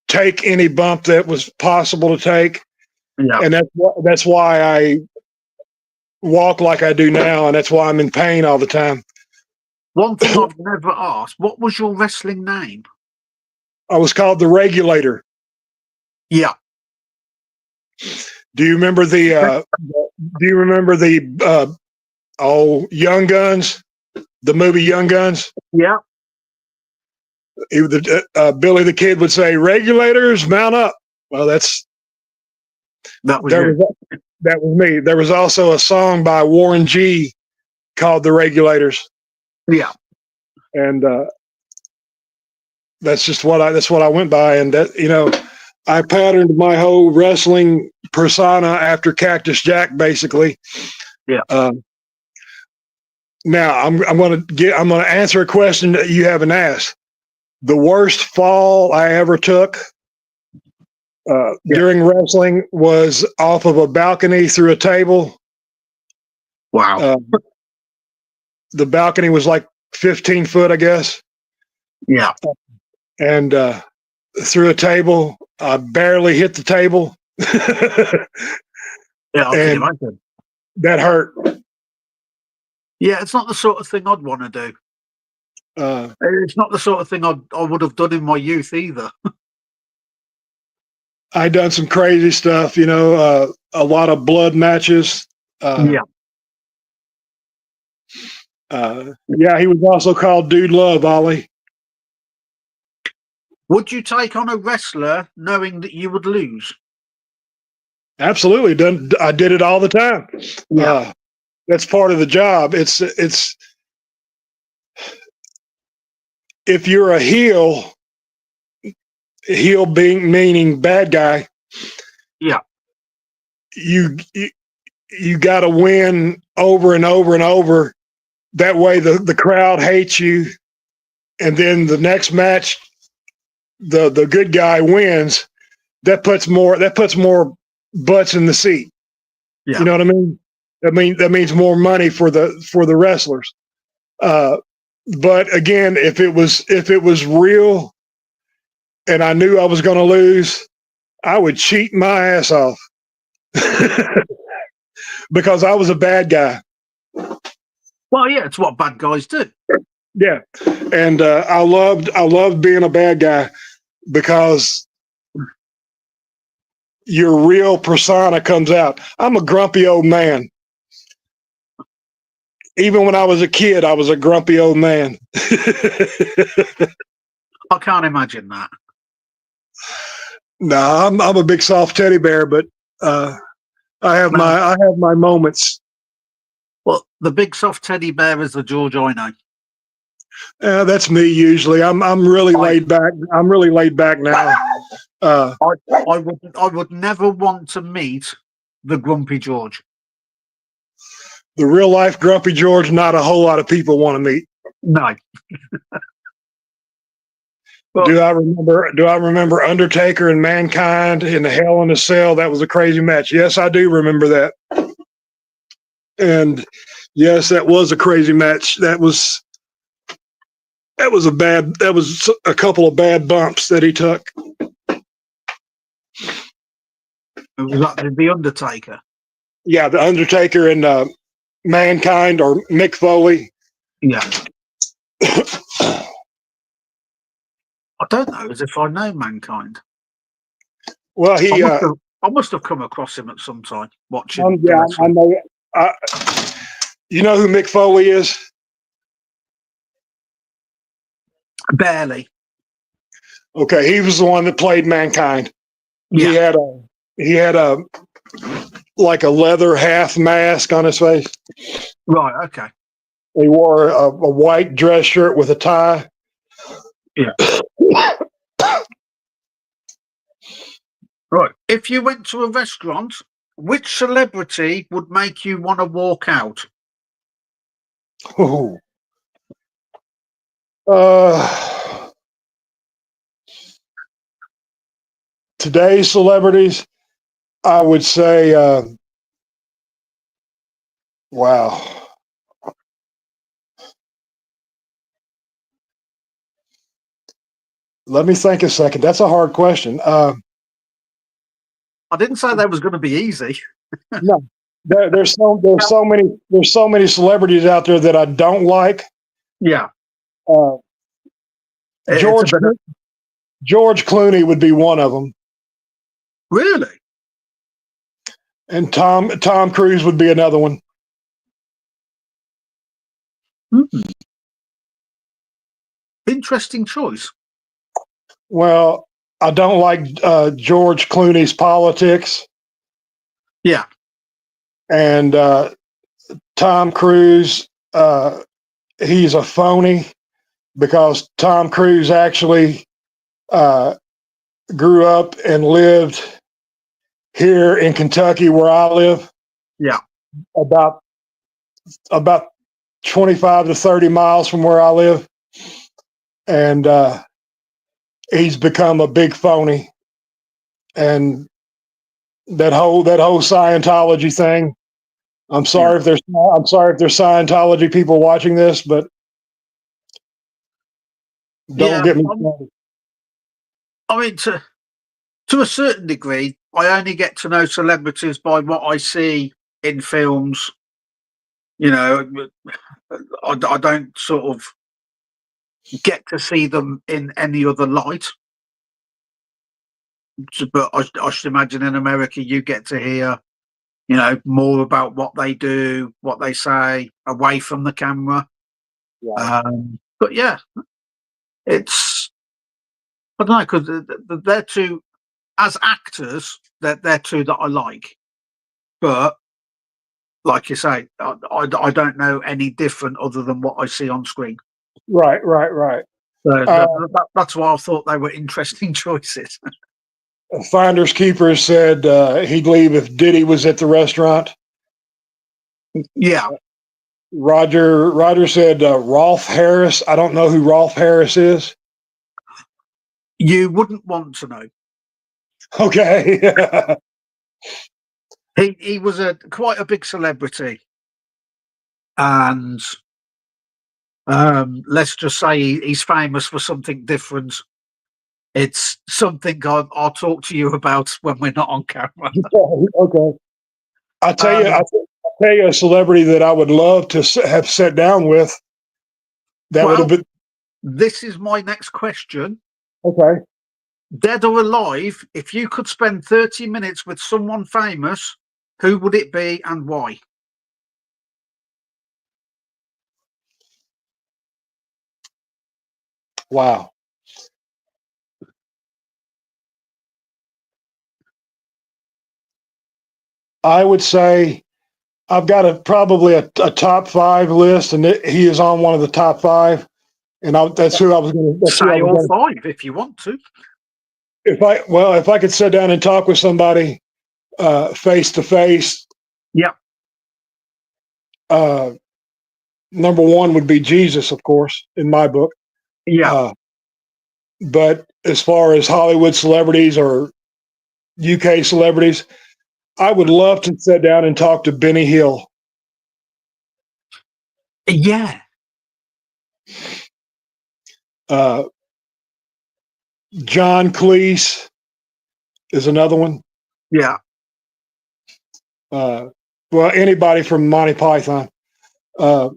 take any bump that was possible to take. Yeah. And that's why I walk like I do now, and that's why I'm in pain all the time. One thing I've never asked, what was your wrestling name? I was called the Regulator. Yeah. Do you remember the Young Guns? The movie Young Guns? Yeah. Billy the Kid would say, "Regulators, mount up." Well, that was me. There was also a song by Warren G called "The Regulators." Yeah, and that's what I went by, and that I patterned my whole wrestling persona after Cactus Jack, basically. Yeah. Now I'm going to answer a question that you haven't asked. The worst fall I ever took during wrestling was off of a balcony through a table. Wow. The balcony was like 15 foot, I guess. Yeah. And through a table, I barely hit the table. Yeah, I can imagine. That hurt. Yeah, it's not the sort of thing I'd want to do. It's not the sort of thing I would have done in my youth either. I done some crazy stuff, a lot of blood matches. Yeah. He was also called Dude Love, Ollie. Would you take on a wrestler knowing that you would lose? Absolutely. I did it all the time. Yeah. That's part of the job. It's if you're a heel being meaning bad guy. Yeah. You got to win over and over and over. That way the crowd hates you, and then the next match, the good guy wins. That puts more butts in the seat. Yeah. You know what I mean? That means more money for the wrestlers. But again, if it was real, and I knew I was going to lose, I would cheat my ass off because I was a bad guy. Well, yeah, it's what bad guys do. Yeah, and I loved being a bad guy because your real persona comes out. I'm a grumpy old man. Even when I was a kid, I was a grumpy old man. I can't imagine that. No, I'm a big soft teddy bear, but I have my moments. Well, the big soft teddy bear is the George I know. That's me usually. I'm really laid back. I'm really laid back now. I would never want to meet the Grumpy George. The real life Grumpy George, not a whole lot of people want to meet. No. Well, do I remember Undertaker and Mankind in the Hell in a Cell? That was a crazy match. Yes, I do remember that. And yes, that was a crazy match. That was a couple of bad bumps that he took. Was that the Undertaker? Yeah, the Undertaker and Mankind or Mick Foley. Yeah. I don't know as if I know Mankind. Well, I must have come across him at some time watching. I know. You know who Mick Foley is? Barely. Okay, he was the one that played Mankind. Yeah. He had a like a leather half mask on his face. Right. Okay. He wore a white dress shirt with a tie. Yeah. Right. If you went to a restaurant, which celebrity would make you want to walk out? Ooh. Today's celebrities, I would say, wow. Let me think a second. That's a hard question. I didn't say that was going to be easy. No, there's so many celebrities out there that I don't like. Yeah. Uh, It's George a bit of- George Clooney would be one of them, Really? and Tom Cruise would be another one. Hmm. Interesting choice. Well, I don't like George Clooney's politics, Yeah. and Tom Cruise. He's a phony because Tom Cruise actually grew up and lived here in Kentucky, where I live. Yeah. About 25 to 30 miles from where I live, and he's become a big phony. And that whole Scientology thing. I'm sorry if there's Scientology people watching this, but don't Yeah. get me started. I mean, to a certain degree, I only get to know celebrities by what I see in films. You know, I don't sort of get to see them in any other light. But I should imagine in America, you get to hear, you know, more about what they do, what they say away from the camera. But yeah, it's, I don't know, because they're two, as actors, they're two that I like. But like you say, I don't know any different other than what I see on screen. Right. So that's why I thought they were interesting choices. Finders Keepers said he'd leave if Diddy was at the restaurant. Yeah. Roger said Rolf Harris. I don't know who Rolf Harris is. You wouldn't want to know. Okay. He was quite a big celebrity, and let's just say he's famous for something different. It's something I'll talk to you about when we're not on camera. Okay. I'll tell you a celebrity that I would love to have sat down with. That would have been. This is my next question. Okay. Dead or alive, if you could spend 30 minutes with someone famous, who would it be and why? Wow. I would say I've got probably a top 5 list, and he is on one of the top 5. And that's who I was going to say. All 5 if you want to. If I could sit down and talk with somebody face to face. Yeah. Number 1 would be Jesus, of course, in my book. Yeah. But as far as Hollywood celebrities or UK celebrities, I would love to sit down and talk to Benny Hill. Yeah. John Cleese is another one. Yeah. Well, anybody from Monty Python. Now,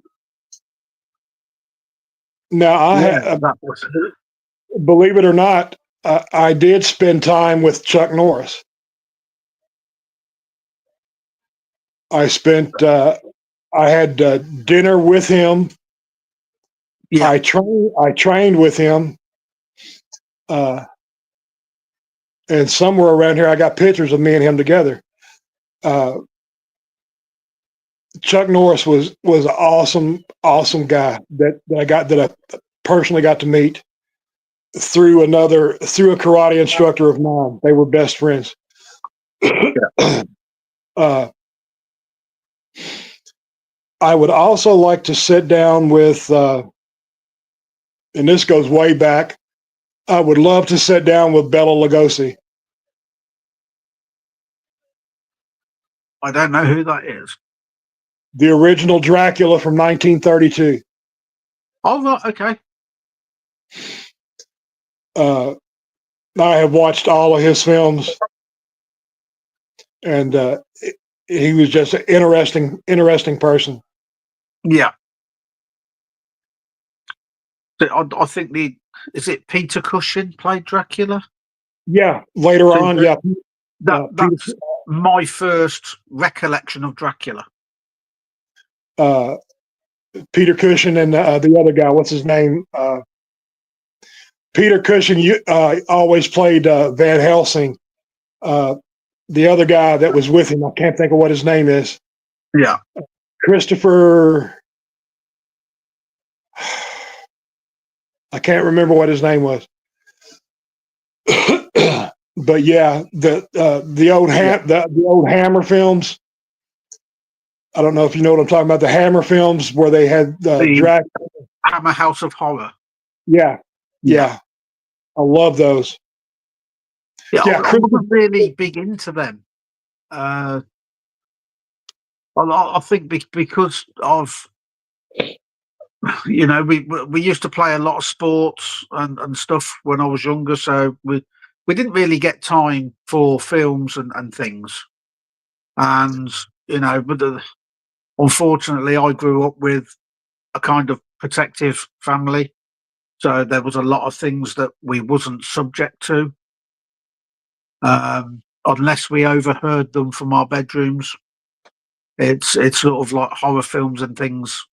believe it or not, I did spend time with Chuck Norris. I spent. I had dinner with him. Yeah. I trained with him. And somewhere around here, I got pictures of me and him together. Chuck Norris was an awesome guy that I personally got to meet through a karate instructor of mine. They were best friends. I would also like to sit down with, and this goes way back. I would love to sit down with Bela Lugosi. I don't know who that is. The original Dracula from 1932. Oh, right, okay. I have watched all of his films, and he was just an interesting person. Yeah. I think is it Peter Cushing played Dracula? Yeah, later on, yeah. That's my first recollection of Dracula. Peter Cushing and the other guy, what's his name? Peter Cushing always played Van Helsing. The other guy that was with him, I can't think of what his name is. Yeah. Christopher. I can't remember what his name was. But yeah, the old Hammer films. I don't know if you know what I'm talking about. The Hammer films where they had Dracula. Hammer House of Horror. Yeah. I love those. Yeah, I wasn't really big into them. I think because of, we used to play a lot of sports and stuff when I was younger, so we didn't really get time for films and things. And but unfortunately, I grew up with a kind of protective family, so there was a lot of things that we wasn't subject to, unless we overheard them from our bedrooms. It's sort of like horror films and things,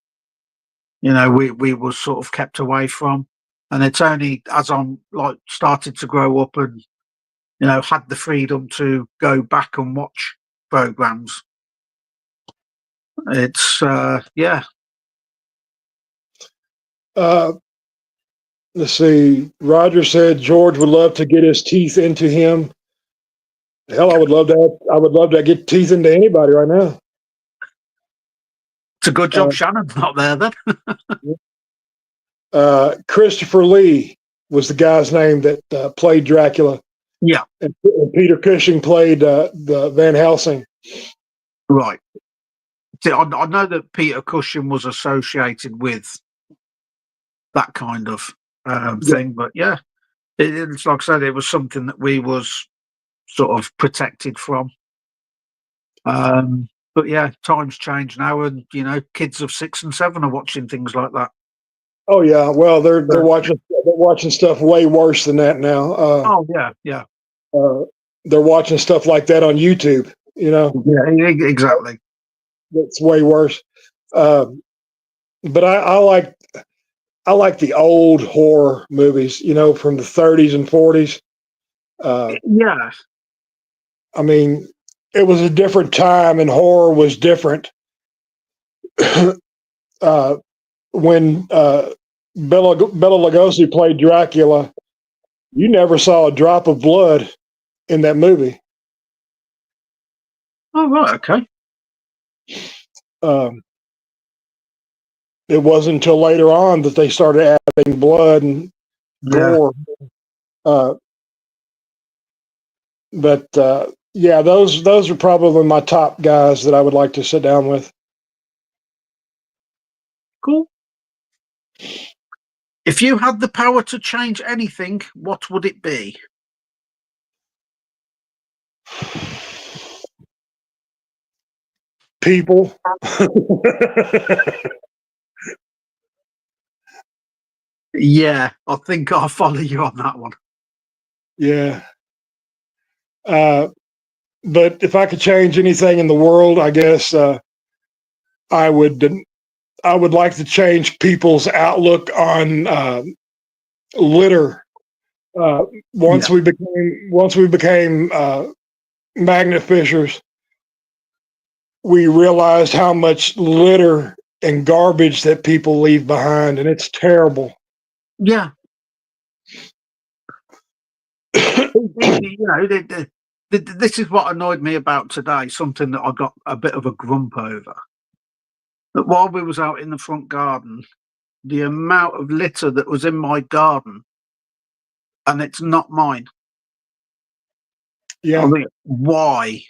we were sort of kept away from. And it's only as I'm like started to grow up and had the freedom to go back and watch programs. It's yeah. Let's see. Roger said George would love to get his teeth into him. Hell, I would love to get teeth into anybody right now. It's a good job Shannon's not there then. Christopher Lee was the guy's name that played Dracula. Yeah. And Peter Cushing played the Van Helsing. Right. See, I know that Peter Cushing was associated with that kind of thing, but yeah, it's like I said, it was something that we was sort of protected from. But yeah, times change now, and kids of 6 and 7 are watching things like that. Oh yeah, well they're watching stuff way worse than that now. Oh yeah. They're watching stuff like that on YouTube. Yeah, exactly. That's way worse. But I like the old horror movies. From the 30s and 40s. Yeah. I mean, it was a different time, and horror was different. When Bela Lugosi played Dracula, you never saw a drop of blood in that movie. Oh, right, okay. It wasn't until later on that they started adding blood and gore. But yeah, those are probably my top guys that I would like to sit down with. Cool. If you had the power to change anything, what would it be? People. Yeah, I think I'll follow you on that one. Yeah. but if I could change anything in the world, I guess I would. I would like to change people's outlook on litter. Yeah. Once we became magnet fishers, we realized how much litter and garbage that people leave behind, and it's terrible. Yeah. You know, this is what annoyed me about today, something that I got a bit of a grump over. That while we was out in the front garden, the amount of litter that was in my garden, and it's not mine. I Yeah, mean, why?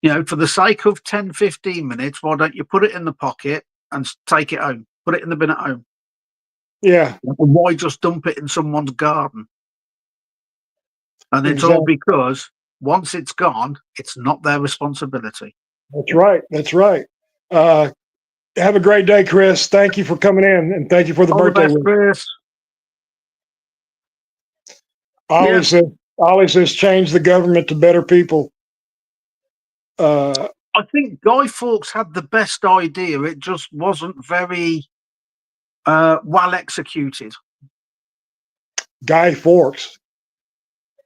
You know, for the sake of 10, 15 minutes, why don't you put it in the pocket and take it home? Put it in the bin at home. yeah, Why just dump it in someone's garden? And it's all exactly. because once it's gone, it's not their responsibility. That's right. That's right. Uh, have a great day, Chris. Thank you for coming in, and thank you for the All the birthday best, wish. Chris. Ollie Yeah. says, change the government to better people. Uh, I think Guy Fawkes had the best idea. It just wasn't very well executed. Guy Fawkes.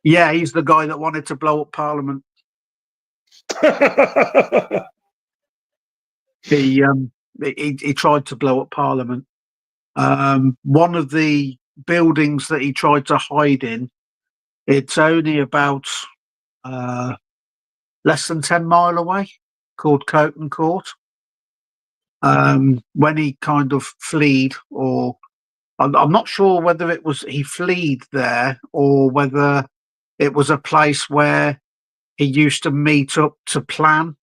Yeah, he's the guy that wanted to blow up Parliament. He tried to blow up Parliament. One of the buildings that he tried to hide in, it's only about less than 10 mile away, called Coton Court. When he kind of fled, or I'm not sure whether it was he fled there or whether it was a place where he used to meet up to plan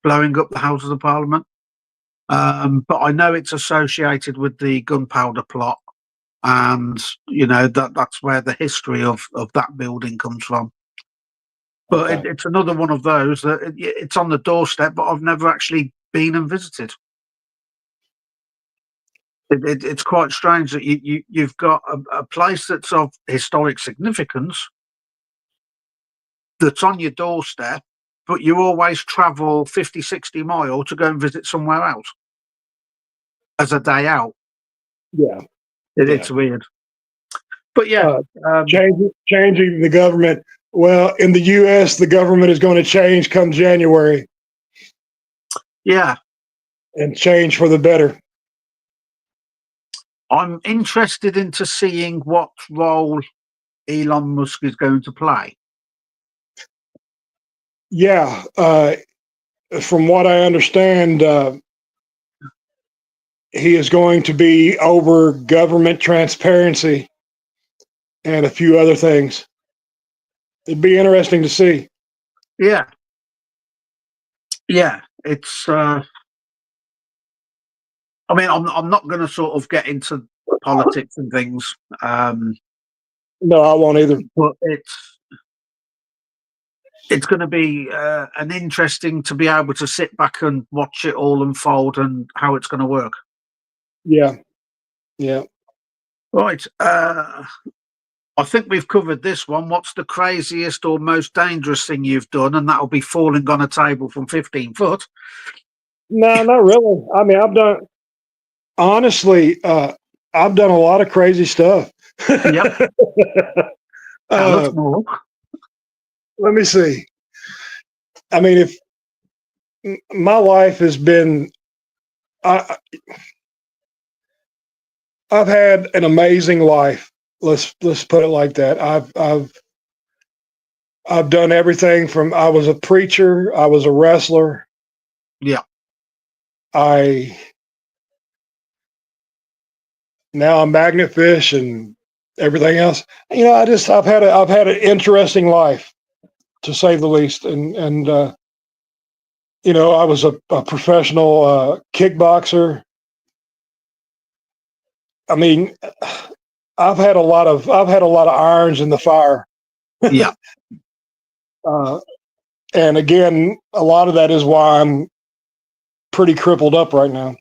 blowing up the Houses of Parliament. But I know it's associated with the gunpowder plot, and you know that's where the history of that building comes from. But Okay. it's another one of those that it's on the doorstep, but I've never actually been and visited. It's quite strange that you've got a place that's of historic significance that's on your doorstep, but you always travel 50, 60 miles to go and visit somewhere else as a day out. Yeah. It's weird. But yeah, Changing the government. Well, in the U.S., the government is going to change come January yeah, and change for the better. I'm interested into seeing what role Elon Musk is going to play. Yeah. From what I understand, he is going to be over government transparency and a few other things. It'd be interesting to see. Yeah, yeah, it's. I mean, I'm not going to sort of get into politics and things, No, I won't either. but it's going to be an interesting to be able to sit back and watch it all unfold and how it's going to work. Yeah. Yeah. Right. I think we've covered this one. What's the craziest or most dangerous thing you've done? And that'll be falling on a table from 15 foot. No, not really. I mean, honestly, I've done a lot of crazy stuff. Yep. Tell us more. Let me see. I mean, if my life has been, I've had an amazing life. Let's put it like that. I've done everything from I was a preacher, I was a wrestler. Yeah. Now I'm magnet fish and everything else. You know, I've had an interesting life, to say the least. And you know, I was a professional kickboxer. I mean, I've had a lot of irons in the fire. Yeah. And again, a lot of that is why I'm pretty crippled up right now.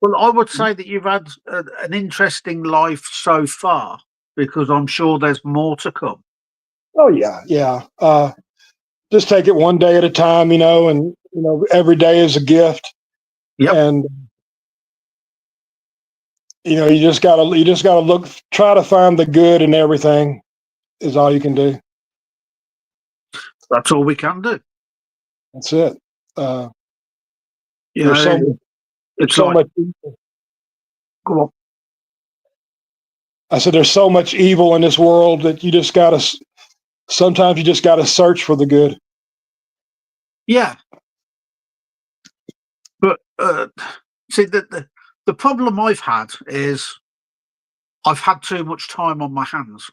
Well, I would say that you've had an interesting life so far, because I'm sure there's more to come. Oh yeah, yeah. Just take it one day at a time, and every day is a gift. Yep. And you just gotta look, try to find the good in everything. Is all you can do. That's all we can do. That's it. You There's know, it's so like, much. go on. I said, there's so much evil in this world that you just gotta. Sometimes you just gotta search for the good. Yeah. But see, the problem I've had is I've had too much time on my hands.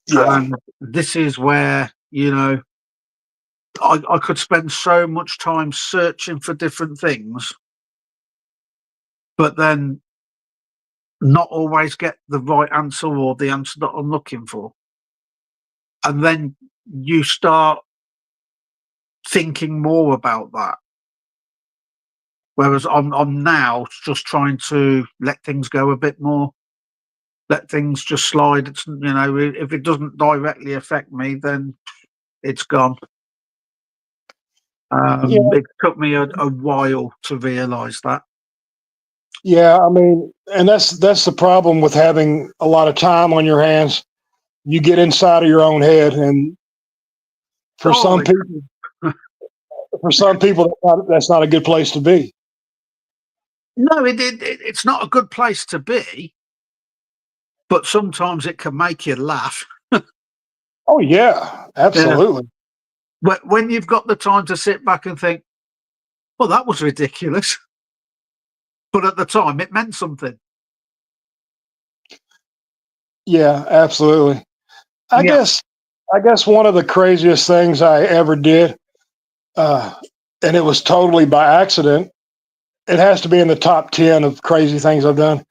Yeah, And this is where, I could spend so much time searching for different things, but then not always get the right answer or the answer that I'm looking for. And then you start thinking more about that. Whereas I'm now just trying to let things go a bit more, let things just slide. It's, if it doesn't directly affect me, then it's gone. yeah, It took me a while to realise that. yeah. I mean, and that's the problem with having a lot of time on your hands. You get inside of your own head, and for some Oh, people, that's not a good place to be. no, it's not a good place to be, but sometimes it can make you laugh. Oh yeah, absolutely. When you've got the time to sit back and think, well, that was ridiculous. But at the time, it meant something. Yeah, absolutely. I Yeah. guess I guess one of the craziest things I ever did, uh, and it was totally by accident. It has to be in the top 10 of crazy things I've done.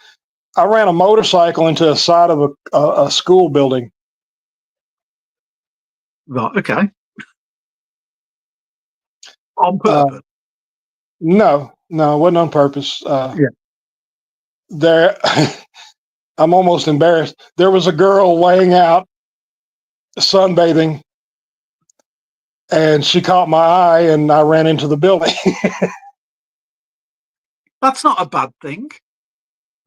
I ran a motorcycle into the side of a school building. Right. Okay. On Uh, purpose. no, no, it wasn't on purpose. Yeah. There, I'm almost embarrassed. There was a girl laying out sunbathing, and she caught my eye, and I ran into the building. That's not a bad thing.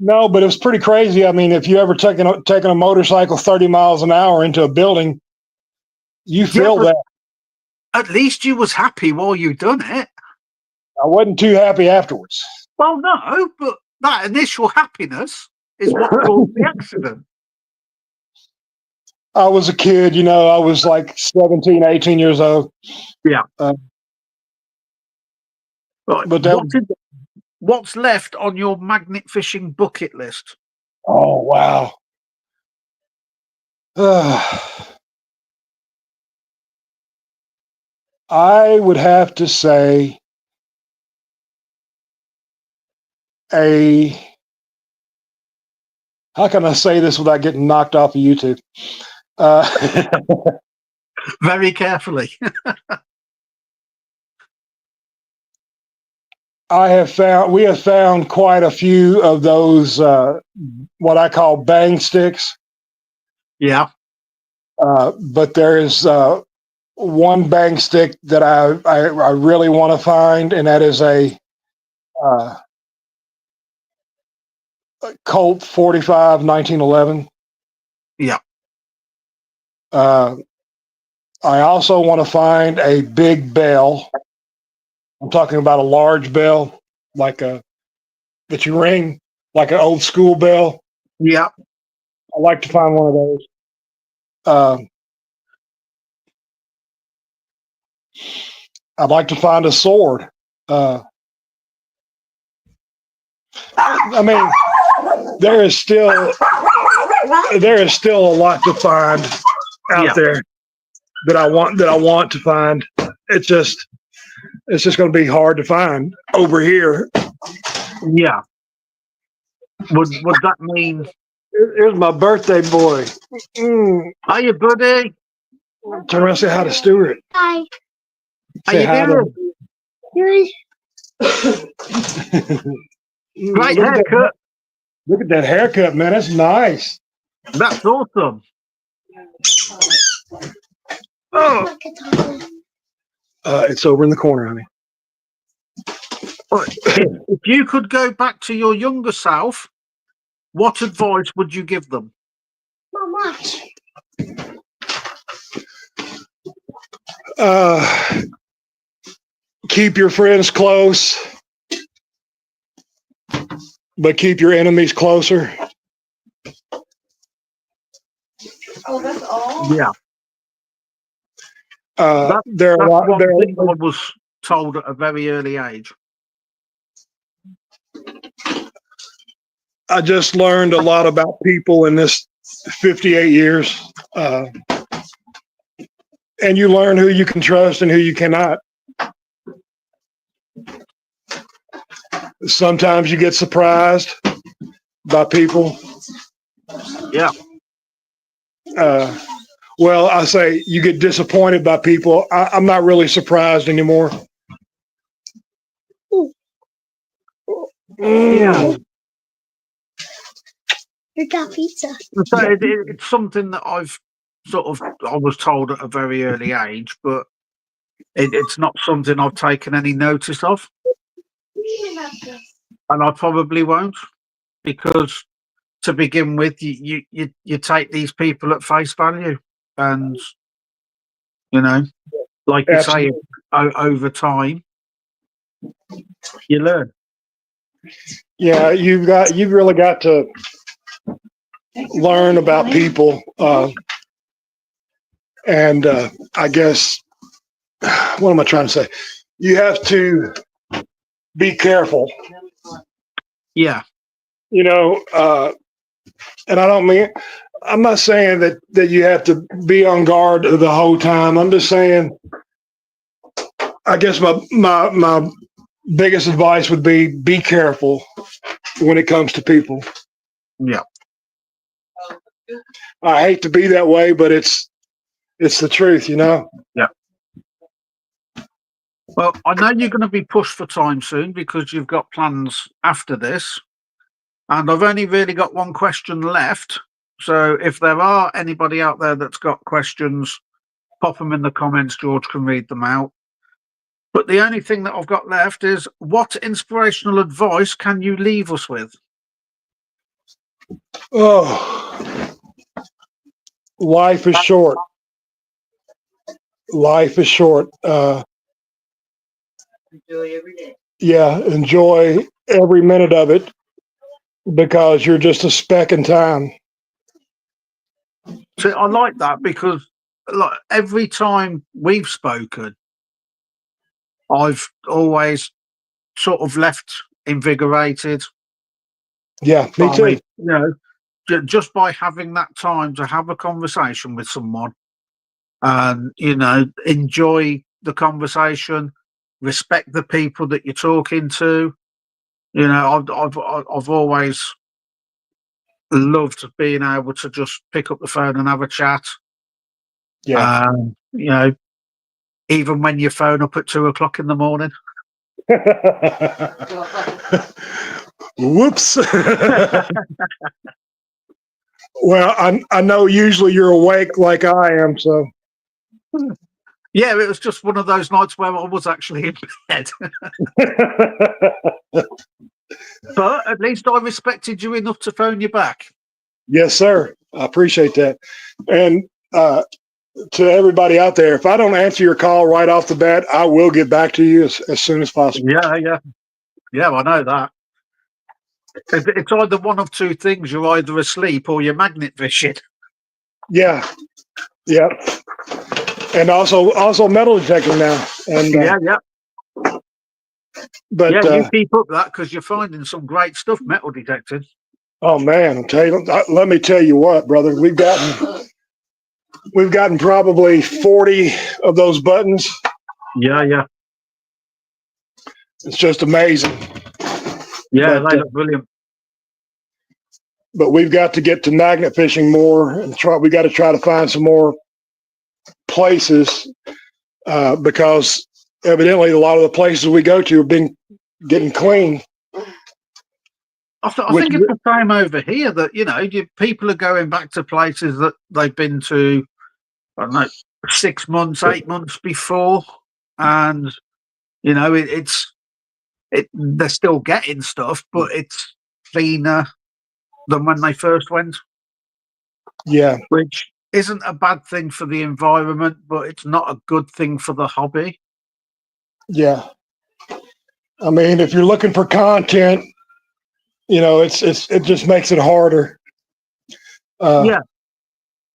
No, but it was pretty crazy. I mean, if you ever taken a motorcycle 30 miles an hour into a building, you Yeah, feel but that. at least you was happy while you done it. I wasn't too happy afterwards. Well, no, but that initial happiness is what caused the accident. I was a kid, I was like 17, 18 years old. Yeah. Uh, Right. but that, What's left on your magnet fishing bucket list? oh, wow. I would have to say how can I say this without getting knocked off of YouTube? Uh, Very carefully. we have found quite a few of those, what I call bang sticks. Yeah. But there is one bang stick that I really want to find, and that is a uh, Colt 45 1911. Yeah. I also want to find a big bell. I'm talking about a large bell, that you ring, like an old school bell. Yeah. I like to find one of those. I'd like to find a sword. I mean, there is still a lot to find out there that I want to find. It's just going to be hard to find over here. Yeah. Would that mean? Here's my birthday boy. Hiya, buddy. Turn around and say hi to Stewart. Hi. How Say you hi doing? Great haircut. Look at that haircut, man. That's nice. That's awesome. Oh, It's over in the corner, honey. if you could go back to your younger self, what advice would you give them? Keep your friends close, but keep your enemies closer. Oh, that's all? Yeah, There are a that's lot. one thing I was told at a very early age. I just learned a lot about people in this 58 years. And you learn who you can trust and who you cannot. Sometimes you get surprised by people. Yeah. Well, I say you get disappointed by people. I'm not really surprised anymore. Yeah. You got pizza. So it's something that I was told at a very early age, but it's not something I've taken any notice of, and I probably won't, because to begin with, you take these people at face value, and like you say, over time, you learn. Yeah, you've really got to learn about people, and I guess what am I trying to say? You have to be careful. Yeah, And I don't mean. I'm not saying that you have to be on guard the whole time. I'm just saying. I guess my biggest advice would be careful when it comes to people. yeah. I hate to be that way, but it's the truth, Yeah. Well, I know you're going to be pushed for time soon because you've got plans after this, and I've only really got one question left. So if there are anybody out there that's got questions, pop them in the comments. George can read them out. But the only thing that I've got left is, what inspirational advice can you leave us with? Oh, life is short. Life is short. Enjoy every day. Yeah, enjoy every minute of it because you're just a speck in time. So I like that because every time we've spoken, I've always sort of left invigorated. Yeah, me too. Just by having that time to have a conversation with someone and, enjoy the conversation, respect the people that you're talking to. I've always loved being able to just pick up the phone and have a chat. Yeah. Even when you phone up at 2:00 in the morning. Whoops. Well, I know usually you're awake like I am, so. Yeah, it was just one of those nights where I was actually in bed. But at least I respected you enough to phone you back. Yes, sir. I appreciate that. And to everybody out there, if I don't answer your call right off the bat, I will get back to you as soon as possible. Yeah, I know that. It's either one of two things. You're either asleep or you're magnet fishing. Yeah. And also metal detecting now. And yeah. But you keep up that because you're finding some great stuff metal detecting. Oh man, I'm telling you, let me tell you what, brother, we've gotten probably 40 of those buttons. Yeah. It's just amazing. Yeah, they look brilliant. But we've got to get to magnet fishing more and we got to try to find some more places because evidently a lot of the places we go to are getting clean. I Which think it's the same over here. That people are going back to places that they've been to. I don't know, 6 months, 8 months before, and they're still getting stuff, but it's cleaner than when they first went, yeah, which isn't a bad thing for the environment, but it's not a good thing for the hobby. yeah. I mean, if you're looking for content, it just makes it harder. Yeah.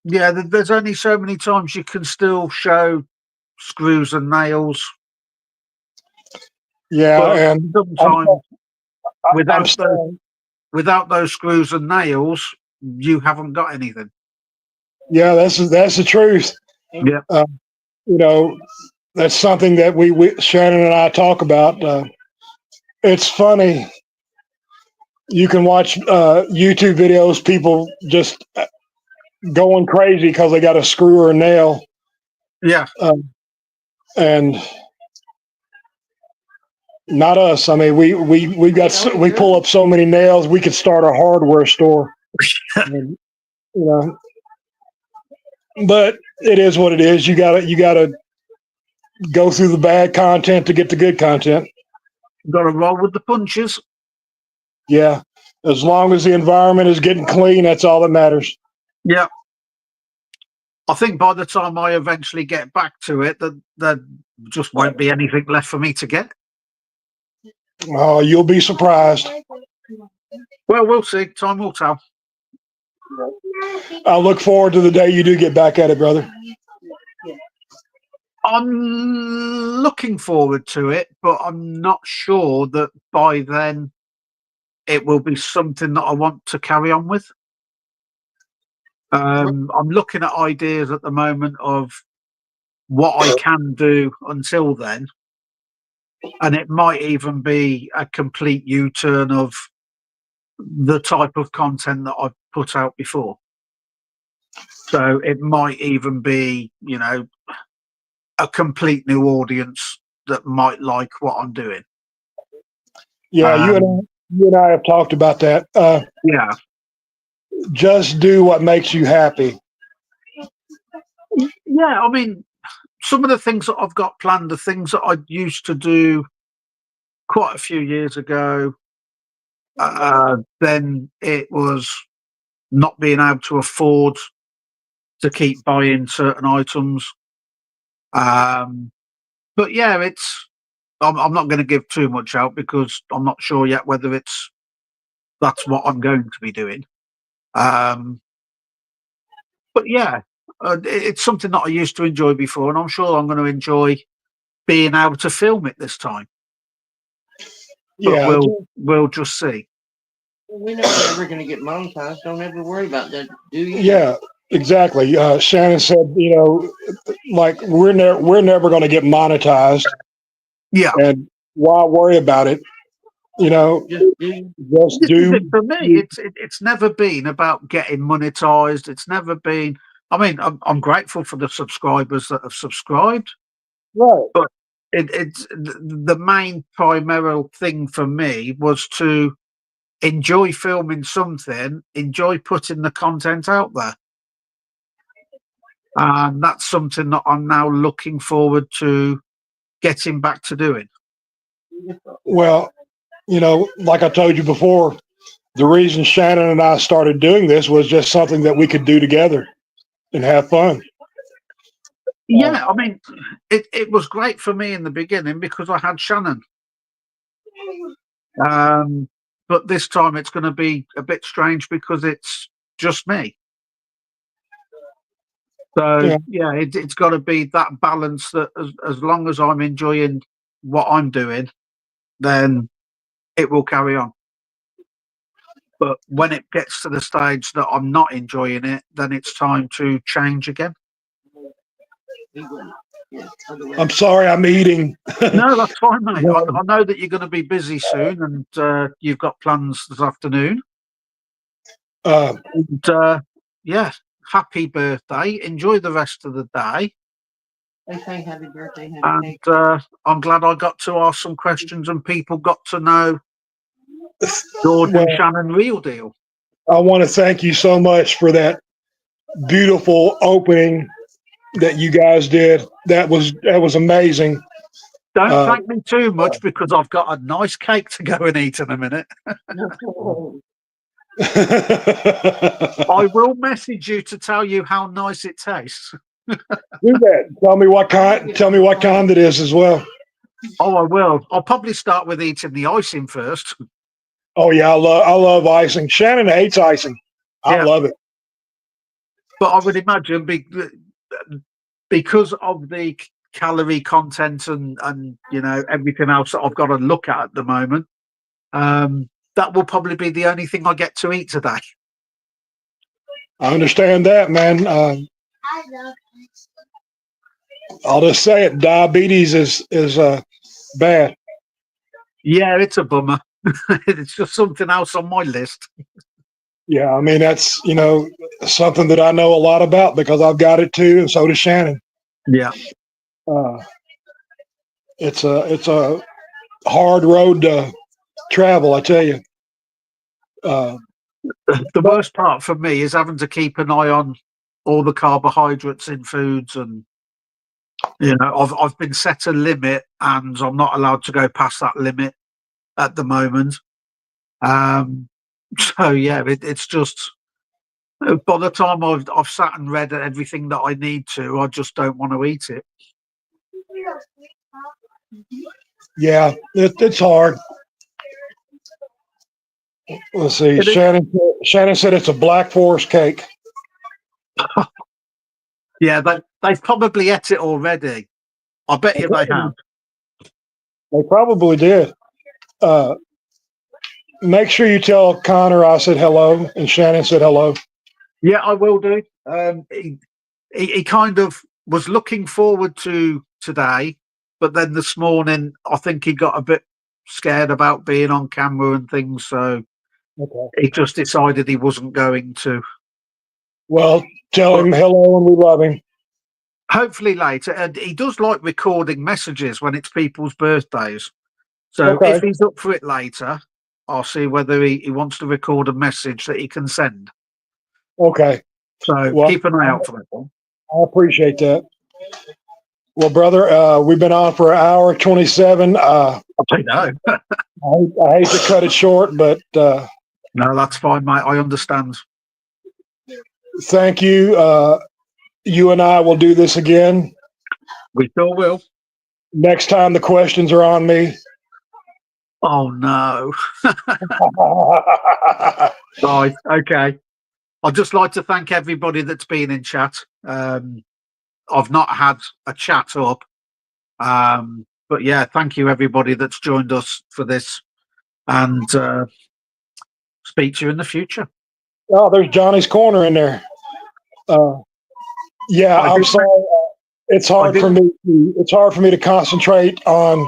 There's only so many times you can still show screws and nails. Yeah, But and sometimes I'm saying, without those screws and nails, you haven't got anything. yeah, that's the truth. Yeah. That's something that we Shannon and I talk about. It's funny. You can watch YouTube videos, people just going crazy because they got a screw or a nail, Yeah. and not us. I mean, we pull up so many nails, we could start a hardware store. And, but it is what it is. You gotta go through the bad content to get the good content. Got to roll with the punches. Yeah, as long as the environment is getting clean, that's all that matters. Yeah. I think by the time I eventually get back to it, there just won't be anything left for me to get. Oh, you'll be surprised. Well, we'll see. Time will tell. I look forward to the day you do get back at it, brother. I'm looking forward to it, but I'm not sure that by then it will be something that I want to carry on with. I'm looking at ideas at the moment of what I can do until then, and it might even be a complete U-turn of the type of content that I've put out before. So it might even be, a complete new audience that might like what I'm doing. Yeah, you and I have talked about that. Yeah. Just do what makes you happy. Yeah, I mean, some of the things that I've got planned are things that I used to do quite a few years ago. Then it was not being able to afford to keep buying certain items. But yeah, I'm not going to give too much out because I'm not sure yet whether that's what I'm going to be doing. But yeah, it's something that I used to enjoy before, and I'm sure I'm going to enjoy being able to film it this time. But Yeah, we'll just see. We know we're never going to get monetized. Don't ever worry about that, do you? yeah, exactly. Shannon said, like we're never going to get monetized. Yeah. And why worry about it? Just do. For me, it's never been about getting monetized. It's never been. I mean, I'm grateful for the subscribers that have subscribed, Right. but it's the main primary thing for me was to enjoy filming something, enjoy putting the content out there, and that's something that I'm now looking forward to getting back to doing. Well, like I told you before, the reason Shannon and I started doing this was just something that we could do together and have fun. Yeah, I mean, it was great for me in the beginning because I had Shannon. But this time it's going to be a bit strange because it's just me. So yeah, it's got to be that balance that as long as I'm enjoying what I'm doing, then it will carry on. But when it gets to the stage that I'm not enjoying it, then it's time to change again. I'm sorry, I'm eating. No, that's fine, mate. I know that you're going to be busy soon, and you've got plans this afternoon. Yeah, happy birthday. Enjoy the rest of the day. They say happy birthday, and I'm glad I got to ask some questions and people got to know George Well, and Shannon, real deal. I want to thank you so much for that beautiful opening that you guys did. That was amazing. Don't thank me too much because I've got a nice cake to go and eat in a minute. I will message you to tell you how nice it tastes. Do that. Tell me what kind. Tell me what kind it is as well. Oh, I will. I'll probably start with eating the icing first. Oh yeah, I love icing. Shannon hates icing. I Yeah. love it. But I would imagine because of the calorie content and everything else that I've got to look at the moment, that will probably be the only thing I get to eat today. I understand that, man. I'll just say it. Diabetes is bad. Yeah, it's a bummer. It's just something else on my list. Yeah, I mean that's something that I know a lot about because I've got it too, and so does Shannon. Yeah. Uh, it's a hard road to travel, I tell you. The worst part for me is having to keep an eye on all the carbohydrates in foods, and I've been set a limit, and I'm not allowed to go past that limit at the moment. So yeah, it's just by the time I've sat and read everything that I need to, I just don't want to eat it. Yeah, it's hard. Let's see. It is. Shannon said it's a Black Forest cake. Yeah, they've probably ate it already. I bet you they have. They probably did. Make sure you tell Connor I said hello and Shannon said hello. Yeah, I will do. He kind of was looking forward to today, but then this morning I think he got a bit scared about being on camera and things, so Okay. he just decided he wasn't going to. Well, tell him hello and we love him. Hopefully later. And he does like recording messages when it's people's birthdays. So Okay. if he's up for it later, I'll see whether he wants to record a message that he can send. Okay. So Well, keep an eye out for that one. I appreciate that. Well, brother, we've been on for an hour 27. I know. I hate to cut it short, but No, that's fine, mate. I understand. thank you. You and I will do this again. We sure will. Next time the questions are on me. Oh no. Right. Okay. I'd just like to thank everybody that's been in chat. I've not had a chat up. But yeah, thank you everybody that's joined us for this, and speak to you in the future. Oh, there's Johnny's Corner in there. Yeah, I'm sorry. It's hard for me. It's hard for me to concentrate on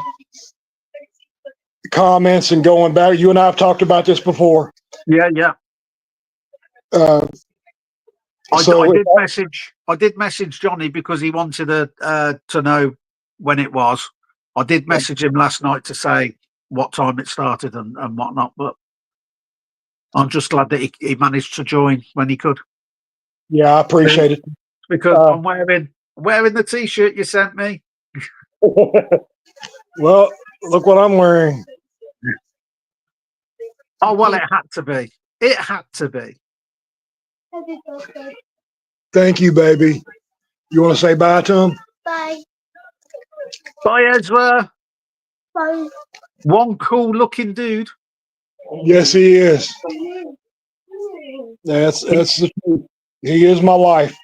comments and going back. You and I have talked about this before. Yeah. Uh, I did message Johnny because he wanted to know when it was. I did message him last night to say what time it started and whatnot, but I'm just glad that he managed to join when he could. Yeah, I appreciate it. Because I'm wearing the t-shirt you sent me. Well, look what I'm wearing. Oh, well, it had to be. It had to be. Thank you, baby. You want to say bye to him? Bye. Bye, Ezra. Bye. One cool looking dude. Yes, he is. That's the truth. He is my life.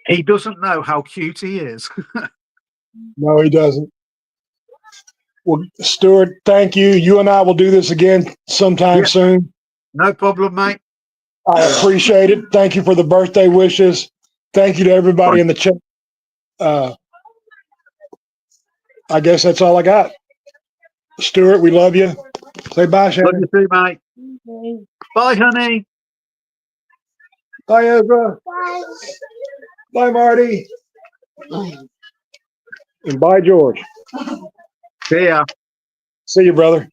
He doesn't know how cute he is. No, he doesn't. Well, Stewart, thank you. You and I will do this again sometime soon. No problem, mate. I appreciate it. Thank you for the birthday wishes. Thank you to everybody in the chat. I guess that's all I got. Stewart, we love you. Say bye, Love Shannon. you too, mate. Bye, honey. Bye, Ezra. Bye. Bye, Marty. And bye, George. See ya. See you, brother.